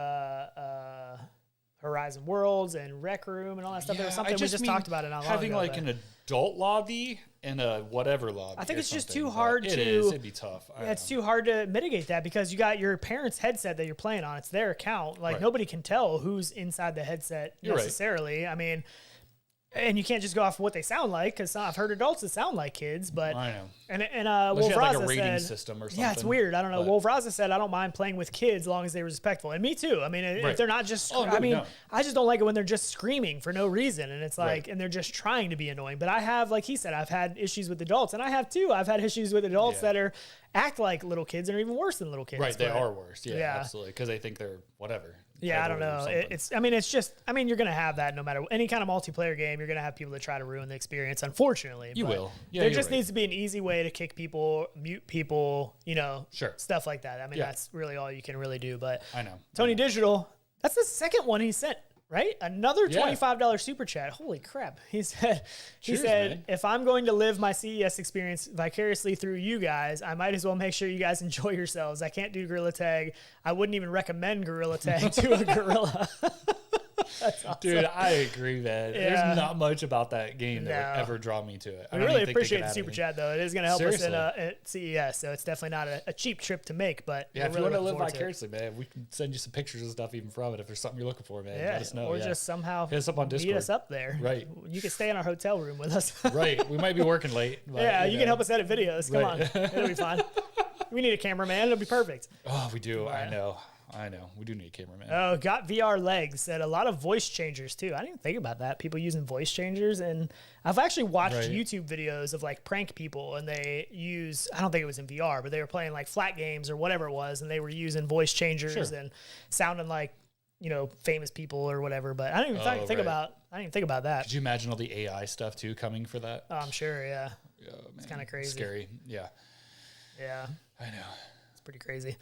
Horizon Worlds and Rec Room and all that stuff. There was something we just mean talked about it not long having ago, like but- an adult lobby and a whatever lobby. I think or it's just something, too but hard It to- is. It'd be tough. I Yeah, it's know. too hard to mitigate that because you got your parents' headset that you're playing on. It's their account. Like Right. nobody can tell who's inside the headset You're right. necessarily. I mean, and you can't just go off what they sound like because I've heard adults that sound like kids. But I know. and Unless Wolf you had like a Raza rating said, system or something. yeah, it's weird. I don't know. but- Wolf Raza said I don't mind playing with kids as long as they're respectful, and me too. I mean, Right. if they're not just, Oh, I mean, no. I just don't like it when they're just screaming for no reason, and it's like, Right. and they're just trying to be annoying. But I have, like he said, I've had issues with adults, and I have too. I've had issues with adults Yeah. that are act like little kids and are even worse than little kids. Right, they but- are worse. Yeah, yeah. absolutely. Because they think they're whatever. Yeah, I don't titled or know. something. It's, I mean, it's just, I mean, you're going to have that no matter any kind of multiplayer game. You're going to have people that try to ruin the experience, unfortunately. You but will. Yeah, there you're just right. needs to be an easy way to kick people, mute people, you know, Sure. stuff like that. I mean, Yeah. that's really all you can really do. But I know. Tony Digital, that's the second one he sent, right? Another Yeah. $25 super chat. Holy crap. He said, Cheers, man. if I'm going to live my CES experience vicariously through you guys, I might as well make sure you guys enjoy yourselves. I can't do Gorilla Tag. I wouldn't even recommend Gorilla Tag to a gorilla. That's awesome. Dude, I agree, man. Yeah. There's not much about that game that would No. ever draw me to it. I We don't really even think they appreciate could the add super anything. chat, though. It is going to help us Seriously. at CES, so it's definitely not a cheap trip to make. But Yeah, if we're you really want to live looking forward to it. vicariously, man, we can send you some pictures and stuff even from it. If there's something you're looking for, man, Yeah, let us know. or yeah. just somehow Hit us up on meet Discord. us up there. Right. You can stay in our hotel room with us. Right. We might be working late. But, Yeah, you know. can help us edit videos. Come Right. on. It'll be fine. We need a cameraman. It'll be perfect. Oh, we do. Right. I know. We do need a cameraman. Oh, got VR legs. Said a lot of voice changers too. I didn't even think about that. People using voice changers, and I've actually watched Right. YouTube videos of like prank people, and they use. I don't think it was in VR, but they were playing like flat games or whatever it was, and they were using voice changers Sure. and sounding like famous people or whatever. But I didn't even think right. about. I didn't even think about that. Could you imagine all the AI stuff too coming for that? Oh, I'm sure. Yeah, Oh, man. kinda crazy. Scary. Yeah. yeah, I know. it's pretty crazy.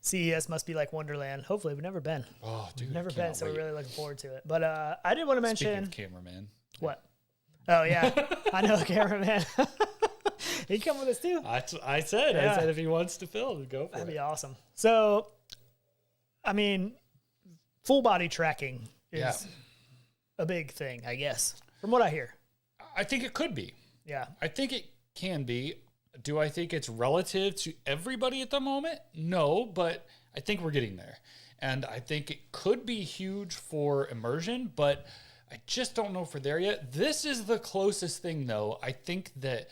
CES must be like Wonderland. Hopefully, we've never been. Oh, dude. Never been, cannot so wait. we're really looking forward to it. But I did want to Speaking mention of cameraman, what? Oh yeah, I know, cameraman. He come with us too. I said Yeah. if he wants to film, go for That'd it. be awesome. So, I mean, full body tracking is Yeah. a big thing, I guess, from what I hear. I think it could be. Yeah. I think it can be. Do I think it's relative to everybody at the moment? No, but I think we're getting there. And I think it could be huge for immersion, but I just don't know if we're there yet. This is the closest thing, though, I think that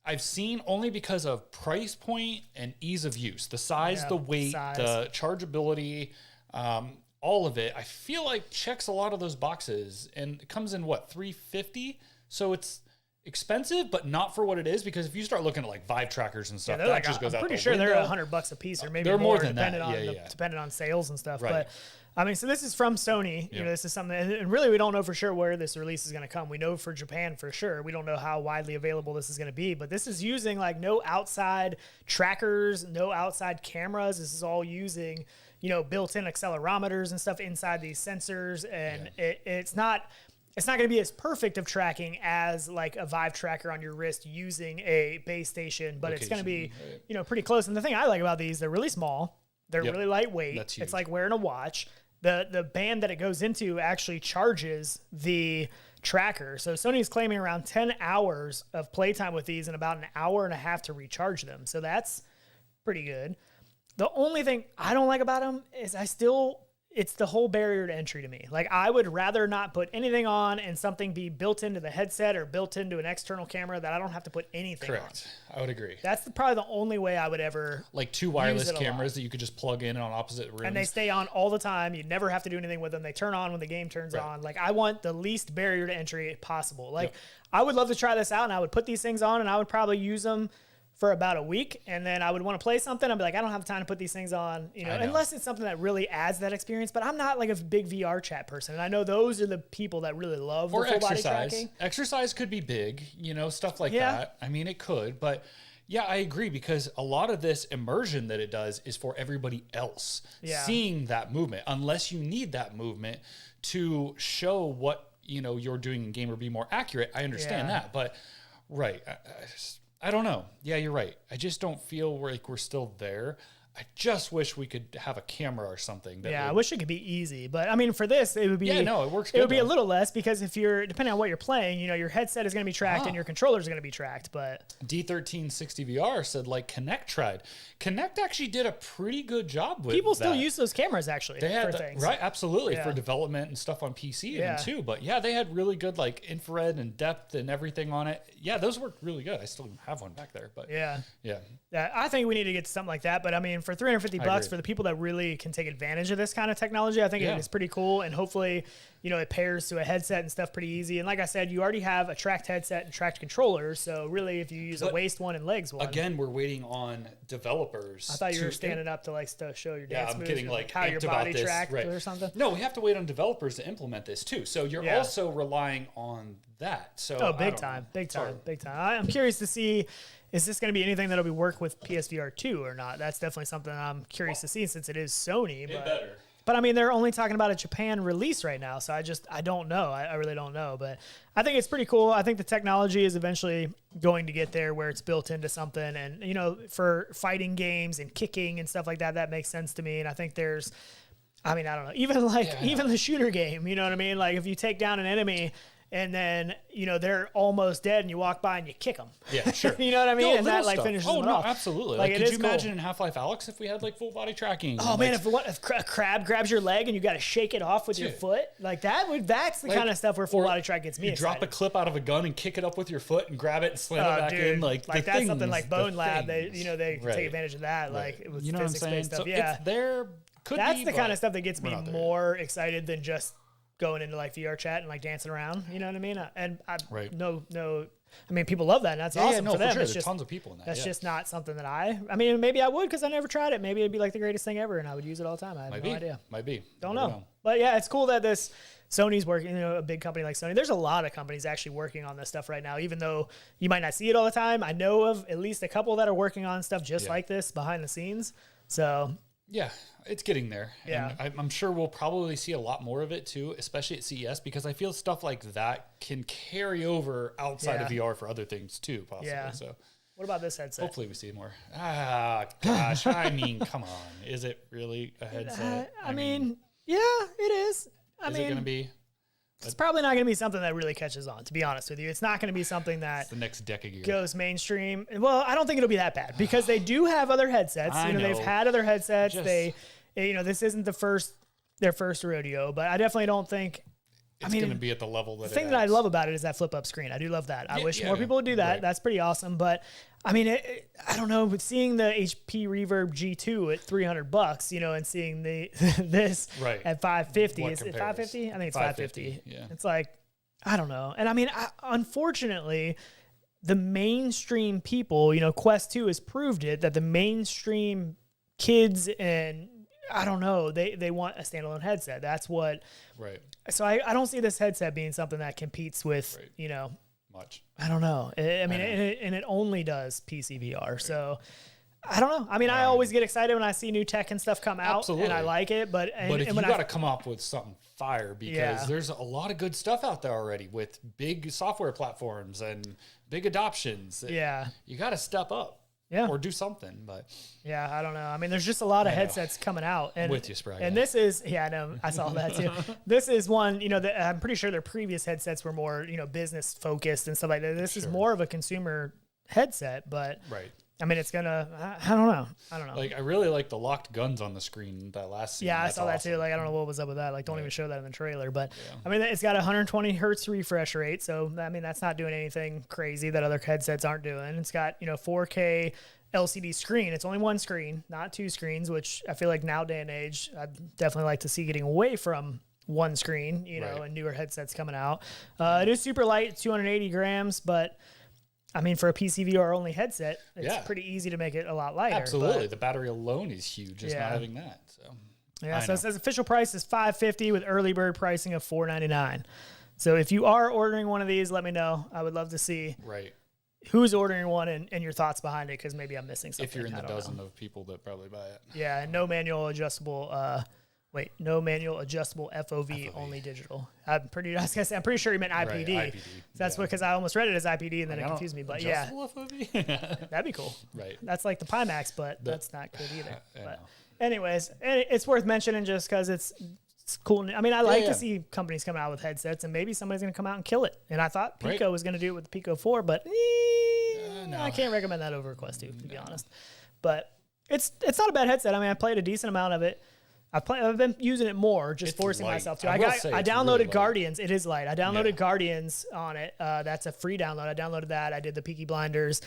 I've seen only because of price point and ease of use. The size, Yeah, the weight, size. the chargeability, all of it, I feel like checks a lot of those boxes. And it comes in, what, $350? So it's expensive, but not for what it is, because if you start looking at like Vive trackers and stuff, They're that like, just goes I'm out pretty the sure they're window. $100 a piece, or maybe They're more more, than that. depending on Yeah. depending on sales and stuff. Right. But I mean, so this is from Sony. You Yeah. know, this is something, and really we don't know for sure where this release is going to come. We know for Japan for sure. We don't know how widely available this is going to be, but this is using like no outside trackers, no outside cameras. This is all using, built-in accelerometers and stuff inside these sensors, and it's not going to be as perfect of tracking as like a Vive tracker on your wrist using a base station, but it's going to be, Location, pretty close. And the thing I like about these, they're really small. They're Yep. really lightweight. That's huge. It's like wearing a watch. The band that it goes into actually charges the tracker. So Sony's claiming around 10 hours of playtime with these and about an hour and a half to recharge them. So that's pretty good. The only thing I don't like about them is it's the whole barrier to entry to me. Like, I would rather not put anything on and something be built into the headset or built into an external camera that I don't have to put anything on. Correct. I would agree. That's probably the only way I would ever. Like two wireless it a lot. cameras that you could just plug in on opposite rooms. And they stay on all the time. You never have to do anything with them. They turn on when the game turns on. Like, I want the least barrier to entry possible. Like, I would love to try this out, and I would put these things on, and I would probably use them for about a week, and then I would want to play something. I'd be like, I don't have time to put these things on, I know. unless it's something that really adds that experience. But I'm not like a big VR chat person, and I know those are the people that really love or the full body exercise. tracking. Exercise could be big, stuff like Yeah. that. I mean, it could, but yeah, I agree, because a lot of this immersion that it does is for everybody else seeing that movement, unless you need that movement to show what, you're doing in game or be more accurate. I understand Yeah. that, but right. I don't know. Yeah, you're right. I just don't feel like we're still there. I just wish we could have a camera or something. That Yeah, I would- wish it could be easy, but I mean, for this, it would be. Yeah, no, it works It would good, be a though. little less, because if you're depending on what you're playing, your headset is going to be tracked and your controller is going to be tracked. But D1360VR said like Kinect tried. Kinect actually did a pretty good job with people still that. use those cameras actually They had for things. right, absolutely, Yeah. for development and stuff on PC Yeah. even too. But yeah, they had really good like infrared and depth and everything on it. Yeah, those worked really good. I still have one back there, but Yeah. yeah. I think we need to get to something like that. But I mean, for $350 agree. for the people that really can take advantage of this kind of technology, I think Yeah. it is pretty cool. And hopefully, it pairs to a headset and stuff pretty easy. And like I said, you already have a tracked headset and tracked controllers. So really, if you use a But waist one and legs one, Again, we're waiting on developers. I thought you were to- standing up to like show your Yeah, dance I'm moves getting or, like how your amped body about this, tracked right. or something. No, we have to wait on developers to implement this too. So you're Yeah. also relying on that. So Oh, I big don't time, know. big It's hard. time, big time. I'm curious to see, is this going to be anything that'll be work with PSVR 2 or not? That's definitely something I'm curious to see, since it is Sony. It better. But I mean, they're only talking about a Japan release right now, so I don't know. I really don't know, but I think it's pretty cool. I think the technology is eventually going to get there where it's built into something, and for fighting games and kicking and stuff like that, that makes sense to me. And I think there's I mean, I don't know. Even even the shooter game, you know what I mean? Like if you take down an enemy and then, you know, they're almost dead and you walk by and you kick them. Yeah, sure. You know what I mean? No, and that like finishes them off. Absolutely. Like, could you imagine in Half-Life Alyx if we had like full body tracking? Oh man, if a crab grabs your leg and you got to shake it off with your foot, like that's the kind of stuff where full body track gets me excited. Drop a clip out of a gun and kick it up with your foot and grab it and slam it back in. Like that's something like Bone Lab. They take advantage of that. Like it was physics-based stuff. So yeah, that's the kind of stuff that gets me more excited than just going into like VR chat and like dancing around, you know what I mean? And I mean, people love that, and that's awesome for them. Sure. It's There's just tons of people in that. That's just not something that I mean, maybe I would because I never tried it. Maybe it'd be like the greatest thing ever, and I would use it all the time. I have no idea. Might be. Don't know. But yeah, it's cool that this Sony's working. You know, a big company like Sony. There's a lot of companies actually working on this stuff right now, even though you might not see it all the time. I know of at least a couple that are working on stuff just like this behind the scenes. So. Yeah, it's getting there. Yeah. And I'm sure we'll probably see a lot more of it too, especially at CES, because I feel stuff like that can carry over outside of VR for other things too, possibly. Yeah. So what about this headset? Hopefully we see more. Gosh, I mean, come on. Is it really a headset? I mean, yeah, it is. Is it going to be? It's probably not going to be something that really catches on, to be honest with you. It's not going to be something that the next decade goes mainstream. Well, I don't think it'll be that bad because they do have other headsets. You know, they've had other headsets. This isn't their first rodeo, but I definitely don't think it's going to be at the level that the thing that I love about it is that flip up screen. I do love that. I wish more people would do that. Right. That's pretty awesome. But I mean, I don't know, but seeing the HP Reverb G2 at $300, you know, and seeing this at 550, is it 550? I think it's 550. Yeah. It's like, I don't know. And I mean, unfortunately, the mainstream people, you know, Quest 2 has proved it, that the mainstream kids and I don't know, they want a standalone headset. That's what. Right. So I don't see this headset being something that competes with, you know, much. I don't know. I mean, and it only does PC VR. Right. So I don't know. I mean, I always get excited when I see new tech and stuff come out, and I like it. But if you got to come up with something fire, because there's a lot of good stuff out there already with big software platforms and big adoptions. Yeah, you got to step up. Yeah. Or do something, but yeah, I don't know. I mean, there's just a lot of headsets coming out, and with you, Sprague. And this is, I know, I saw that too. This is one, you know, that I'm pretty sure their previous headsets were more, you know, business focused and stuff like that. This is more of a consumer headset, but I mean, it's gonna. I don't know. Like, I really like the locked guns on the screen that last scene. Yeah, I saw that too. Like, I don't know what was up with that. Like, don't even show that in the trailer. But I mean, it's got 120 hertz refresh rate, so I mean, that's not doing anything crazy that other headsets aren't doing. It's got 4K LCD screen. It's only one screen, not two screens, which I feel like now day and age, I'd definitely like to see getting away from one screen. You know, and newer headsets coming out. It is super light, 280 grams, but. I mean, for a PC VR only headset, it's pretty easy to make it a lot lighter. Absolutely. The battery alone is huge. Just not having that. So so it says official price is $550 with early bird pricing of $499. So if you are ordering one of these, let me know. I would love to see who's ordering one and your thoughts behind it, because maybe I'm missing something. If you're in the dozen of people that probably buy it. Yeah, and no manual adjustable FOV, only digital. I'm pretty sure he meant IPD. Right, IPD. That's because I almost read it as IPD and then it confused me. But FOV? That'd be cool. Right. That's like the Pimax, but that's not good either. But anyways, it's worth mentioning just because it's cool. I mean, I like to see companies come out with headsets, and maybe somebody's going to come out and kill it. And I thought Pico was going to do it with the Pico 4, but I can't recommend that over Quest 2, to be honest. But it's not a bad headset. I mean, I played a decent amount of it. I've been using it more, just forcing myself to. I downloaded really Guardians. It is light. I downloaded Guardians on it. That's a free download. I downloaded that. I did the Peaky Blinders.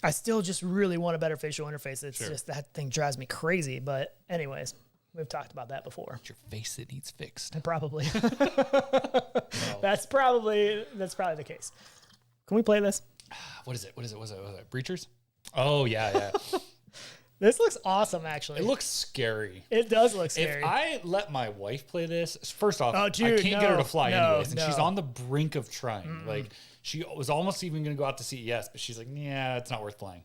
I still just really want a better facial interface. It's just that thing drives me crazy. But anyways, we've talked about that before. It's your face that needs fixed. And probably. That's probably the case. Can we play this? What is it? Was it Breachers? Oh yeah. This looks awesome, actually. It looks scary. It does look scary. If I let my wife play this, first off, I can't get her to fly anyways, and she's on the brink of trying. Like, she was almost even going to go out to CES, but she's like, yeah, it's not worth playing.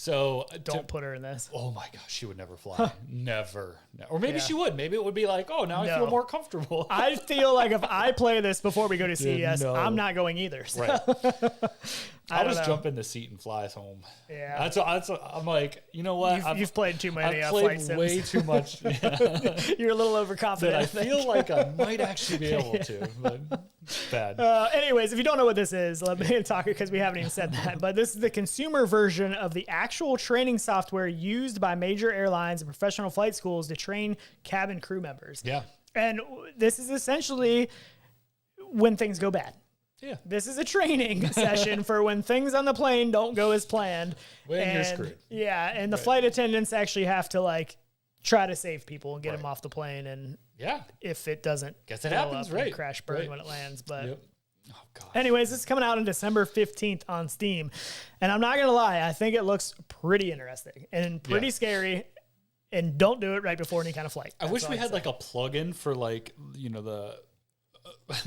So Don't put her in this. Oh my gosh, she would never fly. Never. Or maybe Yeah. she would. Maybe it would be like, oh, now I feel No. more comfortable. I feel like if I play this before we go to CES, no. I'm not going either. So. Right. I'll don't just know. jump in the seat and fly us home. Yeah. I'm like, you know what? You've played too many I've flight played sims. way too much. Yeah. You're a little That overconfident. I think. feel like I might actually be able to. But it's bad. Anyways, if you don't know what this is, let me talk because we haven't even said that. But this is the consumer version of the actual training software used by major airlines and professional flight schools to train cabin crew members. Yeah. And this is essentially when things go bad. Yeah. This is a training session for when things on the plane don't go as planned. When you're screwed. Yeah, and the flight attendants actually have to like try to save people and get them off the plane. And Yeah. if it doesn't, Guess it blow happens, up right. and crash burn Right. when it lands. But Yep. Oh god. anyways, this is coming out on December 15th on Steam. And I'm not going to lie, I think it looks pretty interesting and pretty Yeah. scary. And don't do it right before any kind of flight. I That's wish all we I'd had say. like a plug-in for like, you know, the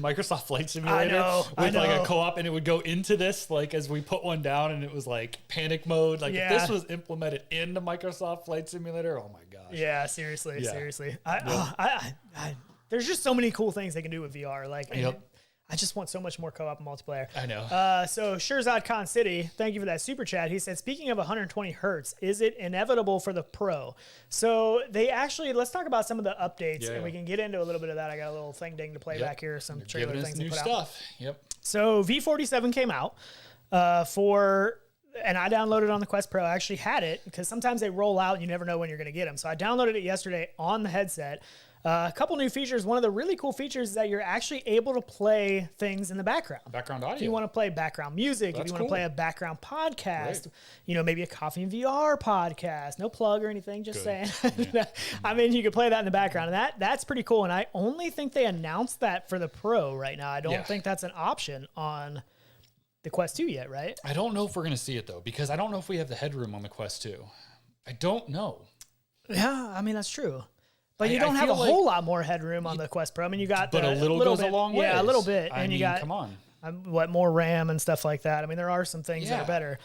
Microsoft Flight Simulator know, I with like know. a co-op, and it would go into this like as we put one down, and it was like panic mode. Like if this Yeah. was implemented into Microsoft Flight Simulator, oh my gosh. Yeah, seriously, Yeah. seriously. There's just so many cool things they can do with VR. Like, and Yep. I just want so much more co-op and multiplayer. I know. So Shirzad Khan City, thank you for that super chat. He said, speaking of 120 hertz, is it inevitable for the Pro? So they actually, let's talk about some of the updates, Yeah. and we can get into a little bit of that. I got a little thing ding to play Yep. back here, some They're trailer giving us things they new put out. stuff. Yep. So V47 came out and I downloaded it on the Quest Pro. I actually had it because sometimes they roll out and you never know when you're going to get them. So I downloaded it yesterday on the headset. A couple new features. One of the really cool features is that you're actually able to play things in the background. Background audio. If you want to play background music, if That's you want to cool. play a background podcast, Right. you know, maybe a Coffee and VR podcast, no plug or anything, just Good. saying. I mean, you could play that in the background, and that's pretty cool. And I only think they announced that for the Pro right now. I don't Yeah. think that's an option on the Quest 2 yet, right? I don't know if we're going to see it though, because I don't know if we have the headroom on the Quest 2. I don't know. Yeah, I mean, that's true. But you I don't have a feel like- whole lot more headroom on the Quest Pro. I mean, you got But the, a little goes bit, a long way. Yeah, a little bit. I And you mean, got, come on. more RAM and stuff like that. I mean, there are some things that Yeah. are better.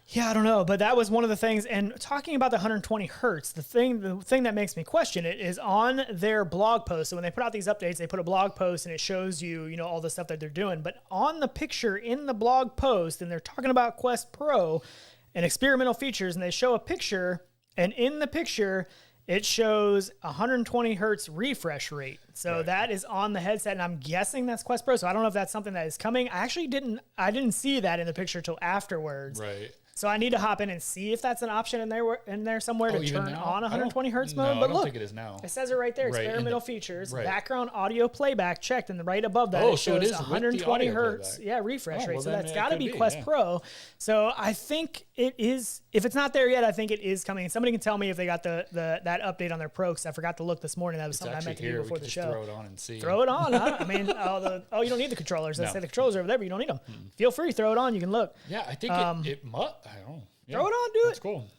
Yeah, I don't know, but that was one of the things. And talking about the 120 hertz, the thing that makes me question it is on their blog post. So when they put out these updates, they put a blog post and it shows you, you know, all the stuff that they're doing. But on the picture in the blog post, and they're talking about Quest Pro and experimental features, and they show a picture, and in the picture, it shows 120 hertz refresh rate. So Right. that is on the headset, and I'm guessing that's Quest Pro. So I don't know if that's something that is coming. I actually didn't see that in the picture till afterwards. Right. So I need to hop in and see if that's an option in there somewhere to even turn now? on I don't- 120 hertz mode. No, But I don't look, think it is now. it says it right there. Right, in Experimental the- features, right. background audio playback checked, and right above that Oh, it so it shows is with the 120 audio hertz. playback. Yeah, refresh Oh, rate. well, So then that's it got to could be be, Quest yeah. Pro. So I think it is. If it's not there yet, I think it is coming. Somebody can tell me if they got that update on their Pro, because I forgot to look this morning. That was It's something I actually meant to do here. We before could the just show. throw it on and see. Throw it on. I mean, you don't need the controllers. Let's No. say the controllers are over there, but you don't need them. Feel free, throw it on. You can look. Yeah, I think it must. I don't know. Yeah, Throw it on, do that's it. cool.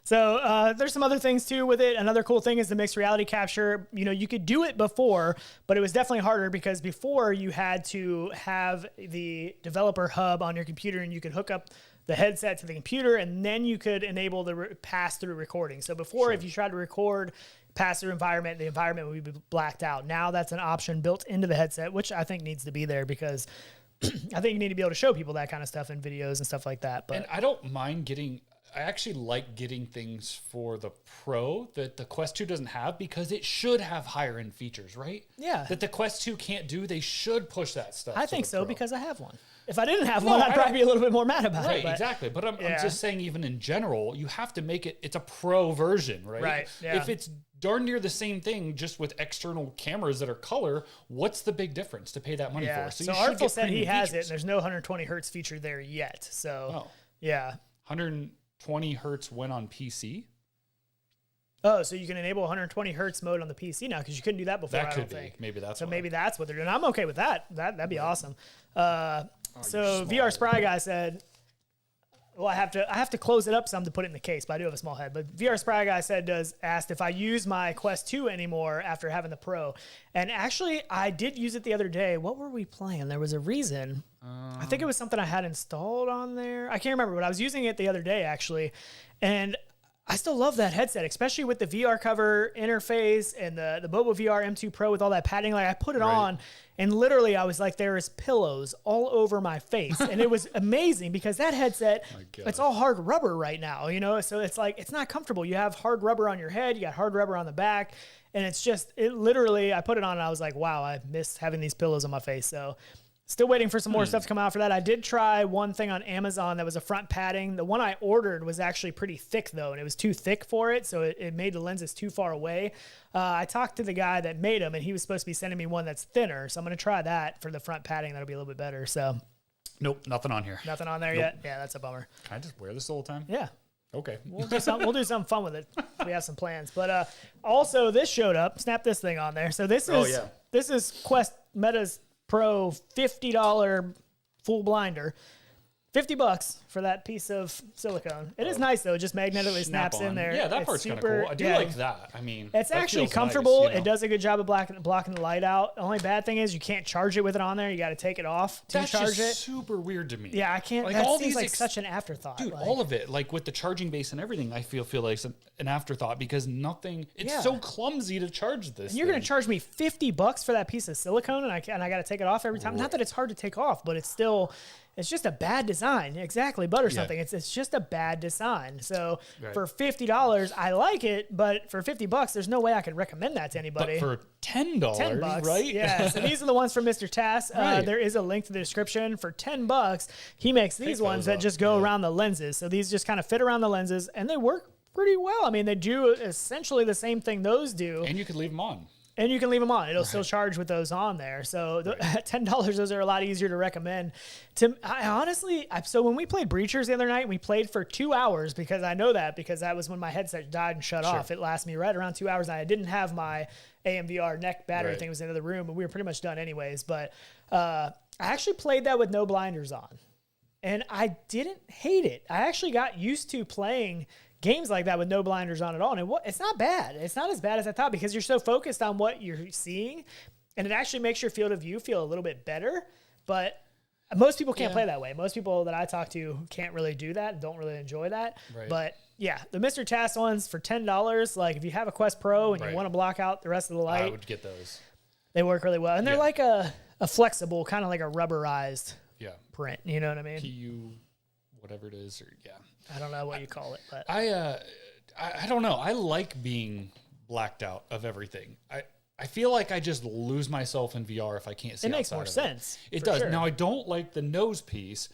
So there's some other things too with it. Another cool thing is the mixed reality capture. You know, you could do it before, but it was definitely harder because before you had to have the developer hub on your computer and you could hook up the headset to the computer and then you could enable the pass-through recording. So before, if you tried to record pass-through environment, the environment would be blacked out. Now that's an option built into the headset, which I think needs to be there because I think you need to be able to show people that kind of stuff in videos and stuff like that. But And I don't mind getting. I actually like getting things for the Pro that the Quest 2 doesn't have because it should have higher end features, right? Yeah. That the Quest 2 can't do. They should push that stuff. I to think the so Pro. because I have one. If I didn't have No, one, I'd I probably don't- be a little bit more mad about Right, it. But exactly. But I'm Yeah. just saying, even in general, you have to make it. It's a Pro version, right? Right, yeah. If it's darn near the same thing, just with external cameras that are color, what's the big difference to pay that money yeah. for? So you should Artful get said he premium has it, features. and there's no 120 hertz feature there yet. So Oh. yeah. 120 hertz went on PC. Oh, so you can enable 120 hertz mode on the PC now because you couldn't do that before. That I could don't be. think. Maybe that's So why. maybe that's what they're doing. I'm okay with that. That'd be awesome. So you're VR smart. Spry guy said, Well, I have to close it up some to put it in the case, but I do have a small head. But VR Spry guy asked if I use my Quest 2 anymore after having the Pro. And actually, I did use it the other day. What were we playing? There was a reason. I think it was something I had installed on there. I can't remember, but I was using it the other day, actually. And I still love that headset, especially with the VR cover interface and the Bobo VR M2 Pro with all that padding. Like, I put it on, and literally I was like, there is pillows all over my face. And it was amazing because that headset, it's all hard rubber right now, you know? So it's like, it's not comfortable. You have hard rubber on your head, you got hard rubber on the back, and it's just, it literally, I put it on and I was like, wow, I miss having these pillows on my face. So still waiting for some more stuff to come out for that. I did try one thing on Amazon that was a front padding. The one I ordered was actually pretty thick, though, and it was too thick for it, so it made the lenses too far away. I talked to the guy that made them, and he was supposed to be sending me one that's thinner, so I'm going to try that for the front padding. That'll be a little bit better. So, Nope, nothing on here. Nothing on there yet? Yeah, that's a bummer. Can I just wear this the whole time? Yeah. Okay. We'll do something fun with it. We have some plans. But also, this showed up. Snap this thing on there. So this is Quest Meta's Pro $50 full blinder. $50 for that piece of silicone. It is nice though. It just magnetically snaps in there. Yeah, that part's kind of cool. I do like that. I mean, it's actually comfortable. Nice, It does a good job of blocking the light out. The only bad thing is you can't charge it with it on there. You got to take it off to charge it. Super weird to me. Yeah, I can't. Like, that all seems these like such an afterthought. Dude, all of it, like with the charging base and everything, I feel like it's an afterthought because nothing. It's so clumsy to charge this. And you're going to charge me $50 for that piece of silicone, and I got to take it off every time. Not that it's hard to take off, but it's still. It's just a bad design. Exactly. Butter something. It's just a bad design. So for $50, I like it, but for $50, there's no way I could recommend that to anybody. But for $10, right? Yeah. So these are the ones from Mr. Tass. There is a link to the description. For $10, he makes these ones that just go around the lenses. So these just kind of fit around the lenses, and they work pretty well. I mean, they do essentially the same thing those do. And you could leave them on. And you can leave them on. It'll still charge with those on there. So at $10, those are a lot easier to recommend. So when we played Breachers the other night, we played for 2 hours because I know that because that was when my headset died and shut off. It lasted me right around 2 hours. And I didn't have my AMVR neck battery thing. It was in the other room, but we were pretty much done anyways. But I actually played that with no blinders on. And I didn't hate it. I actually got used to playing games like that with no blinders on at all. And it's not bad. It's not as bad as I thought because you're so focused on what you're seeing, and it actually makes your field of view feel a little bit better. But most people can't play that way. Most people that I talk to can't really do that and don't really enjoy that. Right. But yeah, the Mr. Tass ones for $10, like if you have a Quest Pro and you want to block out the rest of the light, I would get those. They work really well. And they're like a flexible, kind of like a rubberized print. You know what I mean? PU, whatever it is, or I don't know what you call it, but I don't know. I like being blacked out of everything. I feel like I just lose myself in VR if I can't see. It makes more sense. It does. Sure. Now I don't like the nose piece.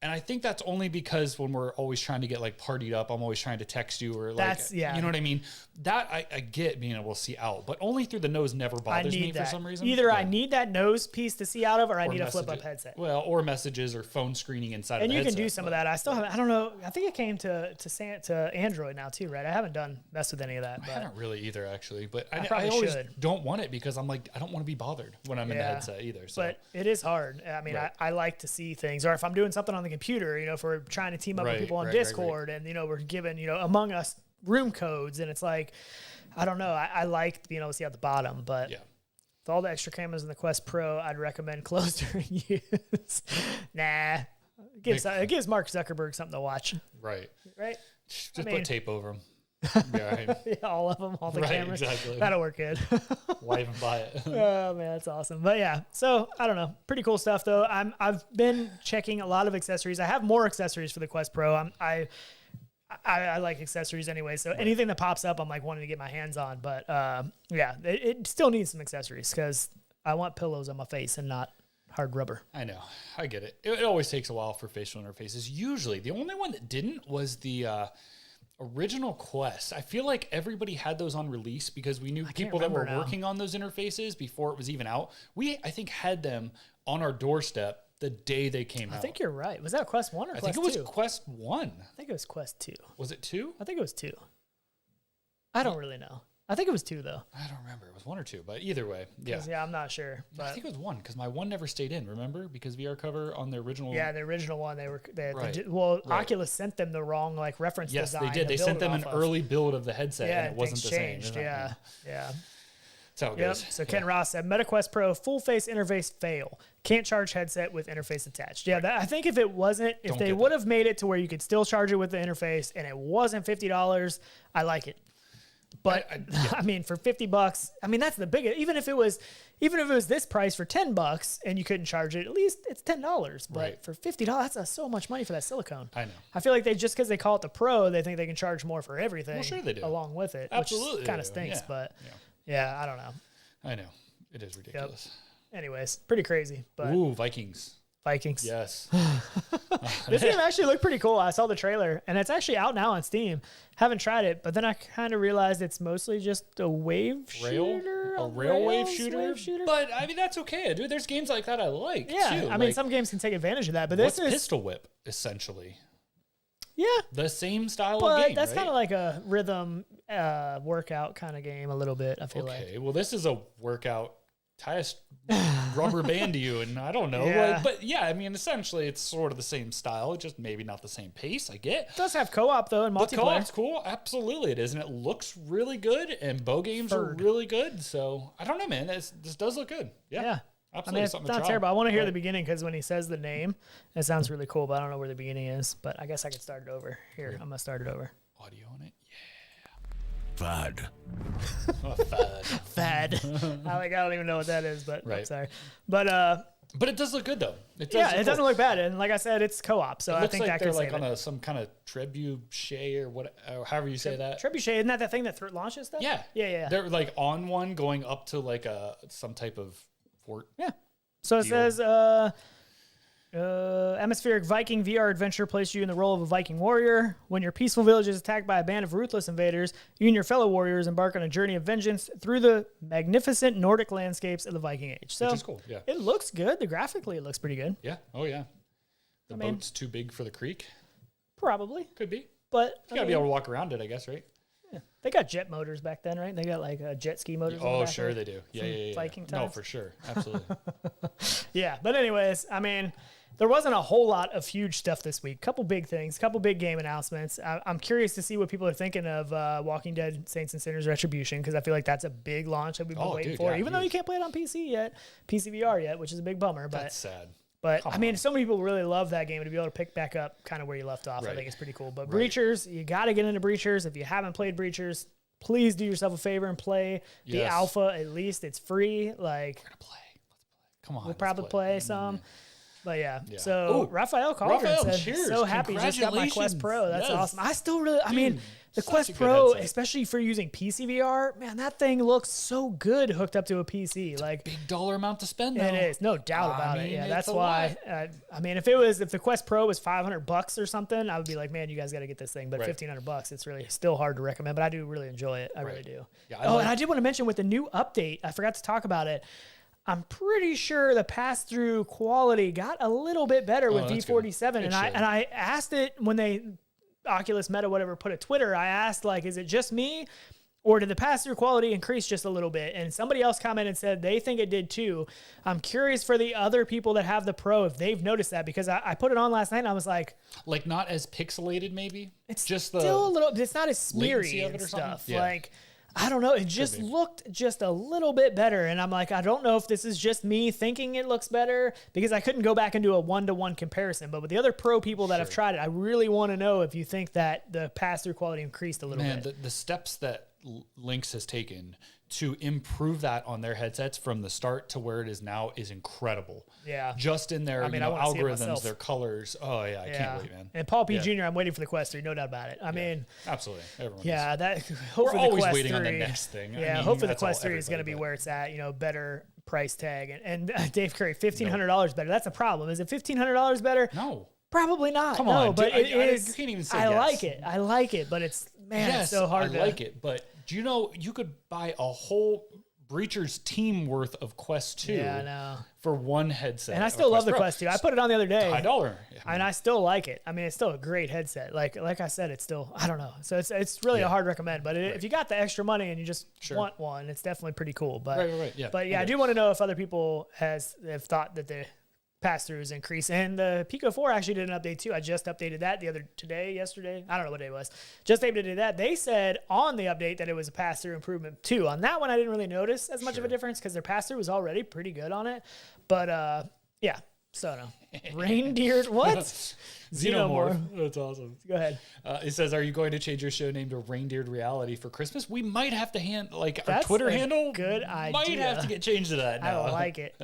And I think that's only because when we're always trying to get like partied up, I'm always trying to text you or like, you know what I mean? That I get being able to see out, but only through the nose never bothers me for some reason. Either I need that nose piece to see out of, or I need a flip up headset. Well, or messages or phone screening inside of the headset. And you can do some of that. I still haven't, I don't know. I think it came to Android now too, right? I haven't messed with any of that. I haven't really either actually, but I probably always don't want it because I'm like, I don't want to be bothered when I'm in the headset either. So. But it is hard. I mean, I like to see things, or if I'm doing something on the computer, if we're trying to team up with people on Discord and, we're given, Among Us room codes, and it's like, I don't know. I like being able to see out the bottom, but with all the extra cameras in the Quest Pro, I'd recommend closed during use. Nah. It gives Mark Zuckerberg something to watch. Right. Just put tape over them. All of them, all the cameras. Exactly. That'll work good. Why even buy it? Oh man, that's awesome. But yeah, so I don't know, pretty cool stuff though. I've been checking a lot of accessories. I have more accessories for the Quest Pro. I like accessories anyway, so anything that pops up, I'm like wanting to get my hands on. But it still needs some accessories because I want pillows on my face and not hard rubber. I know, I get it. It always takes a while for facial interfaces. Usually, the only one that didn't was the original Quest. I feel like everybody had those on release because we knew people that were working on those interfaces before it was even out. I think, had them on our doorstep the day they came out. I think you're right. Was that Quest 1 or Quest 2? I think it was Quest 1. I think it was Quest 2. Was it 2? I think it was 2. I don't really know. I think it was 2 though. I don't remember. It was 1 or 2, but either way, yeah. Yeah, I'm not sure. But I think it was 1 because my 1 never stayed in. Remember, because VR cover on the original. yeah, the original one Right. Oculus sent them the wrong reference Yes, design. they did. They sent them an early build of the headset, Yeah, and it wasn't things the same. changed. Isn't it? Yeah. That's how it Yep. goes. So Ken Ross said, MetaQuest Pro full face interface fail. Can't charge headset with interface attached. Yeah, I think if Don't they get would that. have made it to where you could still charge it with the interface and it wasn't $50, I like it. But I mean, for $50, I mean that's the biggest. Even if it was this price for $10 and you couldn't charge it, at least it's $10. But Right. for $50, that's so much money for that silicone. I know. I feel like just because they call it the Pro, they think they can charge more for everything. Well, sure they do. Along with it, Absolutely which kind they of do. stinks. Yeah. But Yeah. I don't know. I know. It is ridiculous. Anyways, pretty crazy. But Ooh, Vikings. Vikings. Yes. This game actually looked pretty cool. I saw the trailer, and it's actually out now on Steam. Haven't tried it, but then I kind of realized it's mostly just a wave shooter. A rail wave rails, shooter? But I mean, that's okay, dude. There's games like that I like. Yeah, too. I mean, Like, some games can take advantage of that, but what's this is Pistol Whip essentially yeah. the same style of But game. that's right? kind of like a rhythm workout kind of game a little bit. I feel like. Okay, well, this is a workout. Tie a rubber band to you, and I don't know. Yeah. But yeah, I mean, essentially, it's sort of the same style, just maybe not the same pace. I get. It does have co-op though and But multiplayer. co-op's cool. Absolutely, it is, and it looks really good. And bow games are FERD. really good. So I don't know, man. This does look good. Yeah, Yeah. I absolutely. mean, it's something to not try. terrible. I want to hear But the beginning because when he says the name, it sounds really cool, but I don't know where the beginning is. But I guess I could start it over. Here, I'm going to start it over. audio on it. FERD. Oh, fad. Fad. I don't even know what that is, but I'm Right. sorry. But But it does look good though. It does yeah, look it doesn't cool. look bad. And like I said, it's co-op, so It I looks think like that they're could like save on it. some kind of trebuchet or what, or however you say that. Trebuchet, isn't that the thing that launches stuff? Yeah, Yeah. They're like on one going up to like some type of fort. Yeah. So it Deal. says, atmospheric Viking VR adventure places you in the role of a Viking warrior. When your peaceful village is attacked by a band of ruthless invaders, you and your fellow warriors embark on a journey of vengeance through the magnificent Nordic landscapes of the Viking Age. So Which is cool. Yeah. it looks good. Graphically, it looks pretty good. Yeah. Oh yeah. The I mean- boat's too big for the creek. Probably. Could be. But You gotta be able to walk around it, I guess, right? they got jet motors back then, right? They got like jet ski motors. on the Oh, back sure of they it. do. Yeah, From yeah. Viking No, times. for sure. Absolutely. Yeah, but anyways, I mean, there wasn't a whole lot of huge stuff this week. Couple big things, couple big game announcements. I'm curious to see what people are thinking of Walking Dead Saints and Sinners Retribution, because I feel like that's a big launch that we've been waiting dude, for. yeah, Even though you huge. can't play it on PCVR yet, which is a big bummer. That's sad. But Come I mean, on. so many people really love that game, to be able to pick back up kind of where you left off. I Right. think it's pretty cool. But Right. Breachers, you got to get into Breachers. If you haven't played Breachers, please do yourself a favor and play the Yes. alpha. At least it's free. Like, We're gonna play. Let's play. Come on. we'll let's probably play some. But yeah, Yeah. so Ooh, Raphael Cauldron Raphael, said, cheers. so happy just got my Quest Pro. That's Congratulations. awesome. I still really, I mean, Dude, the such Quest a good Pro, headset. especially for using PCVR, man, that thing looks so good hooked up to a PC. Like, Big dollar amount to spend though. it is, no doubt I about it. mean, Yeah, it's that's a why. I mean, if the Quest Pro was $500 or something, I would be like, man, you guys got to get this thing. But Right. $1,500, it's really still hard to recommend. But I do really enjoy it. I really Right. do. Yeah, And I did want to mention with the new update, I forgot to talk about it. I'm pretty sure the pass-through quality got a little bit better with that's V47, good. and It should. I asked it when they Oculus Meta whatever put a Twitter. I asked like, is it just me, or did the pass-through quality increase just a little bit? And somebody else commented and said they think it did too. I'm curious for the other people that have the Pro if they've noticed that, because I put it on last night and I was like, Like not as pixelated, maybe. it's just still a the. little. It's not as latency smeary of and it or something? stuff. Yeah. Like, I don't know. It just be. looked just a little bit better, and I'm like, I don't know if this is just me thinking it looks better, because I couldn't go back and do a one-to-one comparison. But with the other Pro people that have tried it, I really want to know if you think that the pass-through quality increased a little Man, bit. the steps that Lynx has taken to improve that on their headsets from the start to where it is now is incredible. Yeah. Just in their I mean, I wanna see it algorithms, myself. their colors. Oh yeah, I can't wait, man. And Paul P. Yeah. Jr., I'm waiting for the Quest 3, no doubt about it. I mean, Absolutely. Everyone yeah, that We're hopefully the always Quest waiting 3, on the next thing. I Yeah, mean, hopefully the that's all Quest 3 is going to everybody, be but- where it's at, better price tag. And Dave Curry, $1,500 better. That's a problem. Is it $1,500 better? No. Probably not. Come no, on, but dude. it I- is. you can't even say I yes. like it. I like it, but it's man, it's so hard I to like it, but do you know you could buy a whole Breacher's team worth of Quest 2 Yeah, I know. for one headset. And I still love the Pro. Quest 2. I put it on the other day. $5. And I still like it. I mean, it's still a great headset. Like I said, it's still, I don't know. So it's really a hard recommend. But if you got the extra money and you just want one, it's definitely pretty cool. But Right. Yeah. But yeah, I do want to know if other people have thought that the pass-throughs increase. And the Pico 4 actually did an update too. I just updated that yesterday. I don't know what day it was. Just updated that. They said on the update that it was a pass-through improvement too. On that one, I didn't really notice as much of a difference because their pass-through was already pretty good on it. But yeah, so no. Reindeer, what? Xenomorph. That's awesome. Go ahead. It says, "Are you going to change your show name to Reindeered Reality for Christmas?" We might have to our That's Twitter a handle. good idea. Might have to get changed to that now. I like it.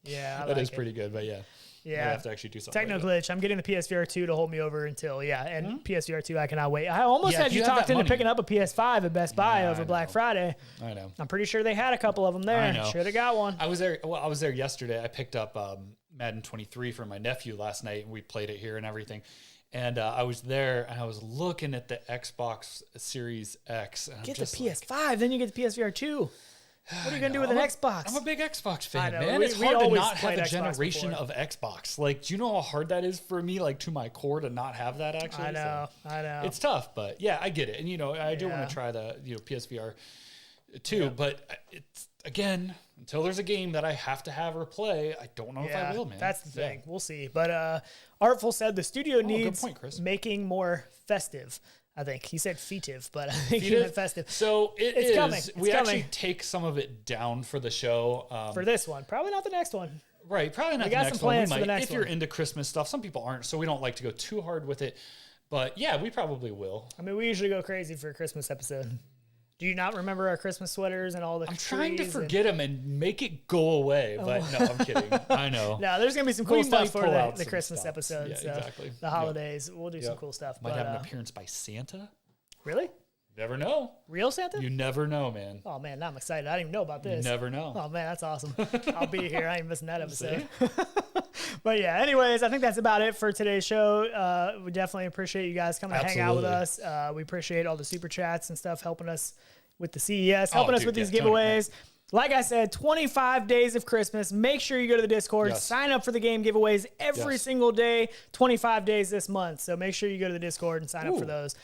Yeah, That is pretty good, but yeah. Yeah. We have to actually do something. Techno like glitch. I'm getting the PSVR 2 to hold me over until, and PSVR 2, I cannot wait. I almost had if you you have talked that into money. picking up a PS5 at Best Buy over I Black know. Friday. that. I know. I'm pretty sure they had a couple of them there. I know. Should have got one. I was there yesterday. I picked up Madden 23 for my nephew last night, and we played it here and everything. And I was there, and I was looking at the Xbox Series X. And Get I'm the just PS5, then you get the PSVR 2. What are you going to do with an Xbox? I'm a big Xbox I fan, know. man. We- It's we hard to always not have played a Xbox generation before. of Xbox. Like, do you know how hard that is for me, like, to my core to not have that, actually? I know. It's tough, but yeah, I get it. And, I do want Yeah. to try the, PSVR too, but it's, again, until there's a game that I have to have or play, I don't know if I will, man. That's the thing. We'll see. But Artful said the studio good needs point, Chris. making more festive. I think he said fetive, but I think he Fetive? meant festive. So It's is. coming. It's We actually coming. take some of it down for the show. For this one, probably not the next one. Right, probably not We the got next some one. We plans for the might, next if you're one. into Christmas stuff. Some people aren't, so we don't like to go too hard with it. But yeah, we probably will. I mean, we usually go crazy for a Christmas episode. Do you not remember our Christmas sweaters and all the I'm trying to trees and- forget them and make it go away, but no, I'm kidding. I know. No, there's gonna be some cool We stuff might for pull out the some Christmas stops. episodes. Yeah, so exactly. The holidays, we'll do some cool stuff. Might but, have an appearance by Santa. Really? Never know. Real Santa? You never know, man. Oh man, now I'm excited. I didn't even know about You this. never know. Oh man, that's awesome. I'll be here. I ain't missing that episode. But yeah, anyways, I think that's about it for today's show. We definitely appreciate you guys coming to hang out with us. We appreciate all the super chats and stuff helping us with the CES, helping us dude, with these yeah, Tony, giveaways. Like I said, 25 days of Christmas. Make sure you go to the Discord, Yes. sign up for the game giveaways every Yes. single day, 25 days this month. So make sure you go to the Discord and sign up for Ooh. those.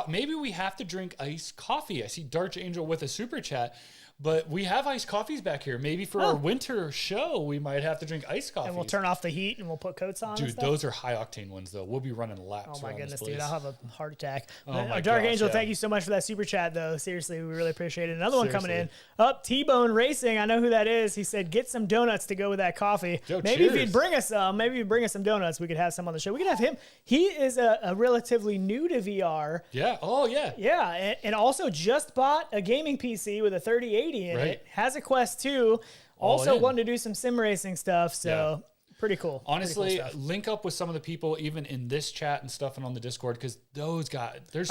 Maybe we have to drink iced coffee. I see Darch Angel with a super chat, but we have iced coffees back here. Maybe for our winter show, we might have to drink iced coffee. And we'll turn off the heat and we'll put coats on. and Dude, stuff. those are high octane ones though. We'll be running laps. Oh my around goodness, this dude! place. I'll have a heart attack. Oh my Dark gosh, Angel, yeah. thank you so much for that super chat, though. Seriously, we really appreciate it. Another one coming in. Seriously. Up, T-Bone Racing. I know who that is. He said, "Get some donuts to go with that coffee." Yo, maybe if cheers. he'd bring us some, donuts, we could have some on the show. We could have him. He is a relatively new to VR. Yeah. Oh yeah. Yeah, and also just bought a gaming PC with a 3080 in Right. it. Has a Quest 2. Also in. wanted to do some sim racing stuff. So pretty cool. Honestly, Pretty cool stuff. link up with some of the people, even in this chat and stuff, and on the Discord, because there's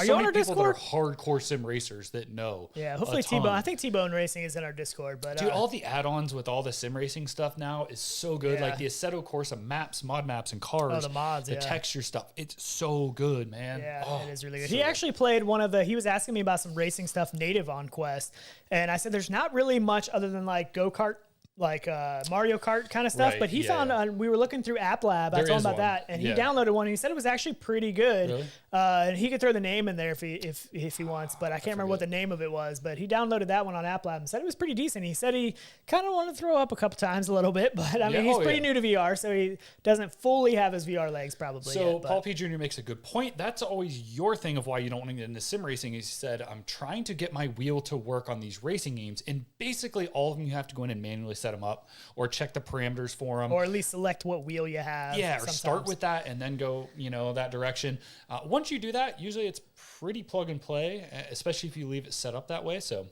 Are you so on many our people that are Discord? hardcore sim racers that know. Yeah, hopefully a ton. T-Bone. I think T-Bone Racing is in our Discord, but Dude, all the add-ons with all the sim racing stuff now is so good. Yeah. Like the Assetto Corsa maps, mod maps, and cars. Oh, the mods, the yeah. texture stuff. It's so good, man. yeah, Oh, it is really good. so He actually played he was asking me about some racing stuff native on Quest, and I said there's not really much other than like go-kart, like Mario Kart kind of stuff, Right, but he yeah. found we were looking through App Lab. I There told him is about one. that, and he Yeah. downloaded one. And he said it was actually pretty good. Really? And he could throw the name in there if he wants, but I can't remember what the name of it was. But he downloaded that one on App Lab and said it was pretty decent. He said he kind of wanted to throw up a couple times a little bit, but I mean he's pretty new to VR, so he doesn't fully have his VR legs probably. So yet, but- Paul P. Jr. makes a good point. That's always your thing of why you don't want to get into sim racing. Is he said, I'm trying to get my wheel to work on these racing games, and basically all of them you have to go in and manually set them up or check the parameters for them. or at least select what wheel you have. Yeah, or start sometimes. with that and then go, that direction. Once you do that, usually it's pretty plug and play, especially if you leave it set up that way. So,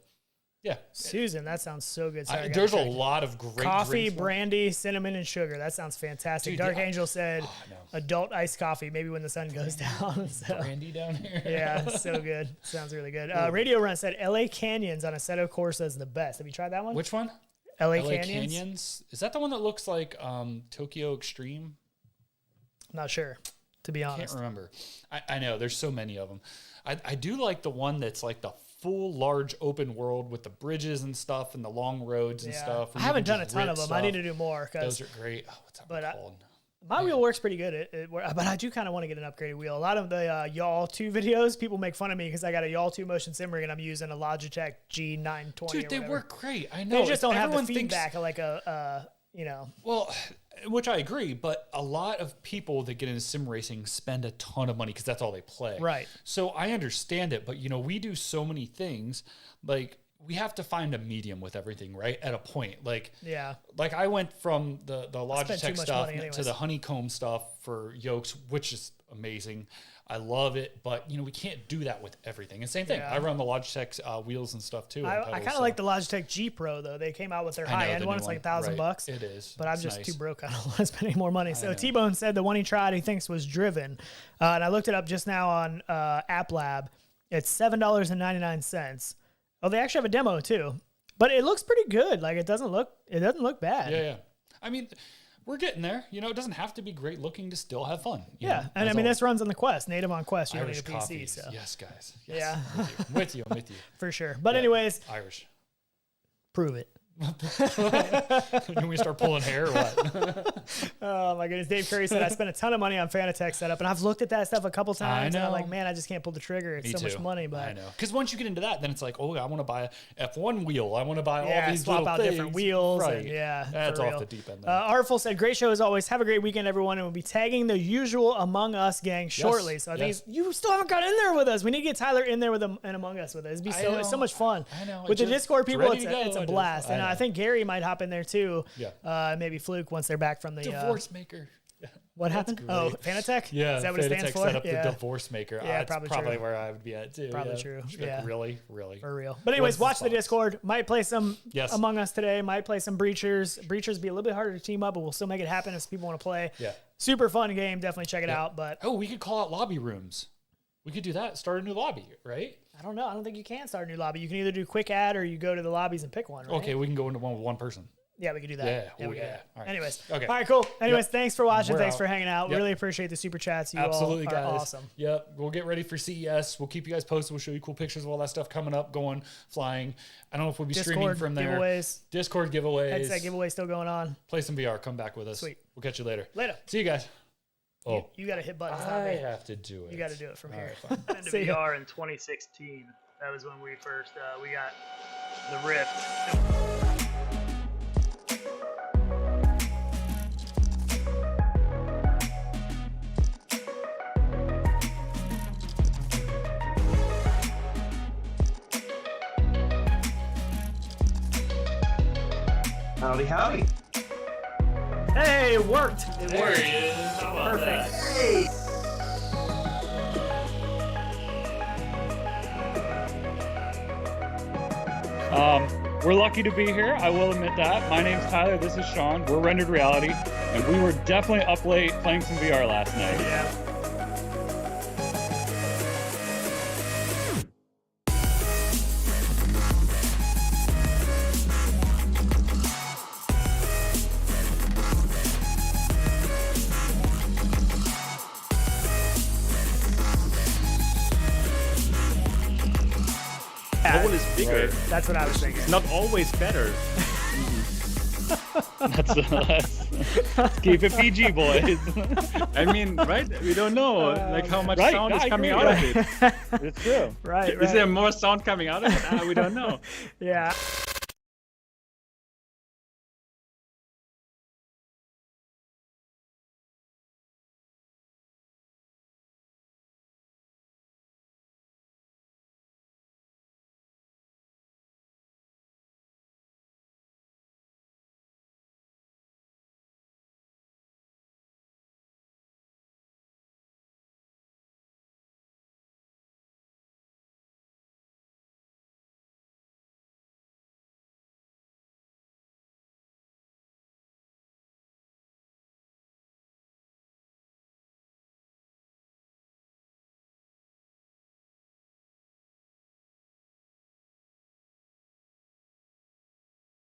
yeah. Susan, that sounds so good. Sorry, I gotta There's a check. lot of great Coffee, drinks. brandy, cinnamon, and sugar. That sounds fantastic. Dude, Dark yeah. Angel said no. adult iced coffee, maybe when the sun goes down. So, Brandy down here. yeah, so good. Sounds really good. Radio Run said LA Canyons on Assetto Corsa is the best. Have you tried that one? Which one? LA LA Canyons? Canyons? Is that the one that looks like Tokyo Extreme? I'm not sure, to be honest. Can't remember. I know there's so many of them. I do like the one that's like the full large open world with the bridges and stuff and the long roads and stuff. I haven't done a ton of them. I need to do more. Those are great. Oh, what's that one called? My wheel works pretty good, but I do kind of want to get an upgraded wheel. A lot of the Yaw 2 videos, people make fun of me because I got a Yaw 2 motion sim rig and I'm using a Logitech G920. Dude, they work great. I know. They just don't have the feedback of like Well, which I agree, but a lot of people that get into sim racing spend a ton of money because that's all they play. Right. So I understand it, but we do so many things. Like, we have to find a medium with everything, right? At a point. Like I went from the Logitech stuff to the honeycomb stuff for yokes, which is amazing. I love it, but we can't do that with everything. And same thing. I run the Logitech wheels and stuff too. I kind of like the Logitech G Pro though. They came out with their high end one. It's like $1,000. It is. But I'm just too broke. I don't want to spend any more money. So T-Bone said the one he tried he thinks was Driven, and I looked it up just now on App Lab. It's $7.99. Oh, they actually have a demo too, but it looks pretty good. Like it doesn't look bad. Yeah. I mean, we're getting there. It doesn't have to be great looking to still have fun. And I mean, this runs on the Quest, native on Quest. You Irish don't need a PC. coffees. So Yes, guys. Yes. Yeah. I'm with you. For sure. But anyways, Irish. Prove it. Can we start pulling hair or what? Oh my goodness. Dave Curry said I spent a ton of money on Fanatec setup, and I've looked at that stuff a couple times. And I'm like, man, I just can't pull the trigger. It's much money. But I know, because once you get into that, then it's like, oh, I want to buy a F1 wheel. I want to buy all these swap little out things. different wheels. Right. And That's off the deep end. Artful said, great show as always. Have a great weekend, everyone. And we'll be tagging the usual Among Us gang shortly. So I think you still haven't got in there with us. We need to get Tyler in there with and Among Us with us. It's so much fun. I know. With the Discord people, it's a blast. And I think Gary might hop in there too. Maybe Fluke once they're back from the divorce maker. What happened? Oh, Fanatec? Yeah, is that what it stands for? Set up the divorce maker. Yeah, probably true. where I would be at too. Probably true. Like, really, for real. But anyways, watch the Discord. Might play some Among Us today. Might play some Breachers. Breachers be a little bit harder to team up, but we'll still make it happen if people want to play. Yeah, super fun game. Definitely check it out. But we could call out lobby rooms. We could do that. Start a new lobby, right? I don't know. I don't think you can start a new lobby. You can either do quick add or you go to the lobbies and pick one. Right? Okay, we can go into one with one person. Yeah, we can do that. Yeah. All right. Anyways. Okay. All right, cool. Anyways, thanks for watching. We're thanks out. for hanging out. Yep. Really appreciate the super chats. You Absolutely, all are guys. awesome. Yep. We'll get ready for CES. We'll keep you guys posted. We'll show you cool pictures of all that stuff coming up, going, flying. I don't know if we'll be streaming from there. Discord giveaways. Headset giveaway still going on. Play some VR. Come back with us. Sweet. We'll catch you later. Later. See you guys. Oh, you got to hit buttons. I have to do it. You got to do it from here. Right, Into VR in 2016. That was when we first we got the Rift. Howdy. Hey, it worked. There he is. How about Perfect. that? Hey. We're lucky to be here. I will admit that. My name's Tyler. This is Shawn. We're Rendered Reality, and we were definitely up late playing some VR last night. Yeah. Hole is bigger. That's what I was thinking. Not always better. Let's keep it PG, boys. I mean, right? We don't know like how much sound is coming out of it. It's true. Right. Is there more sound coming out of it? We don't know. Yeah.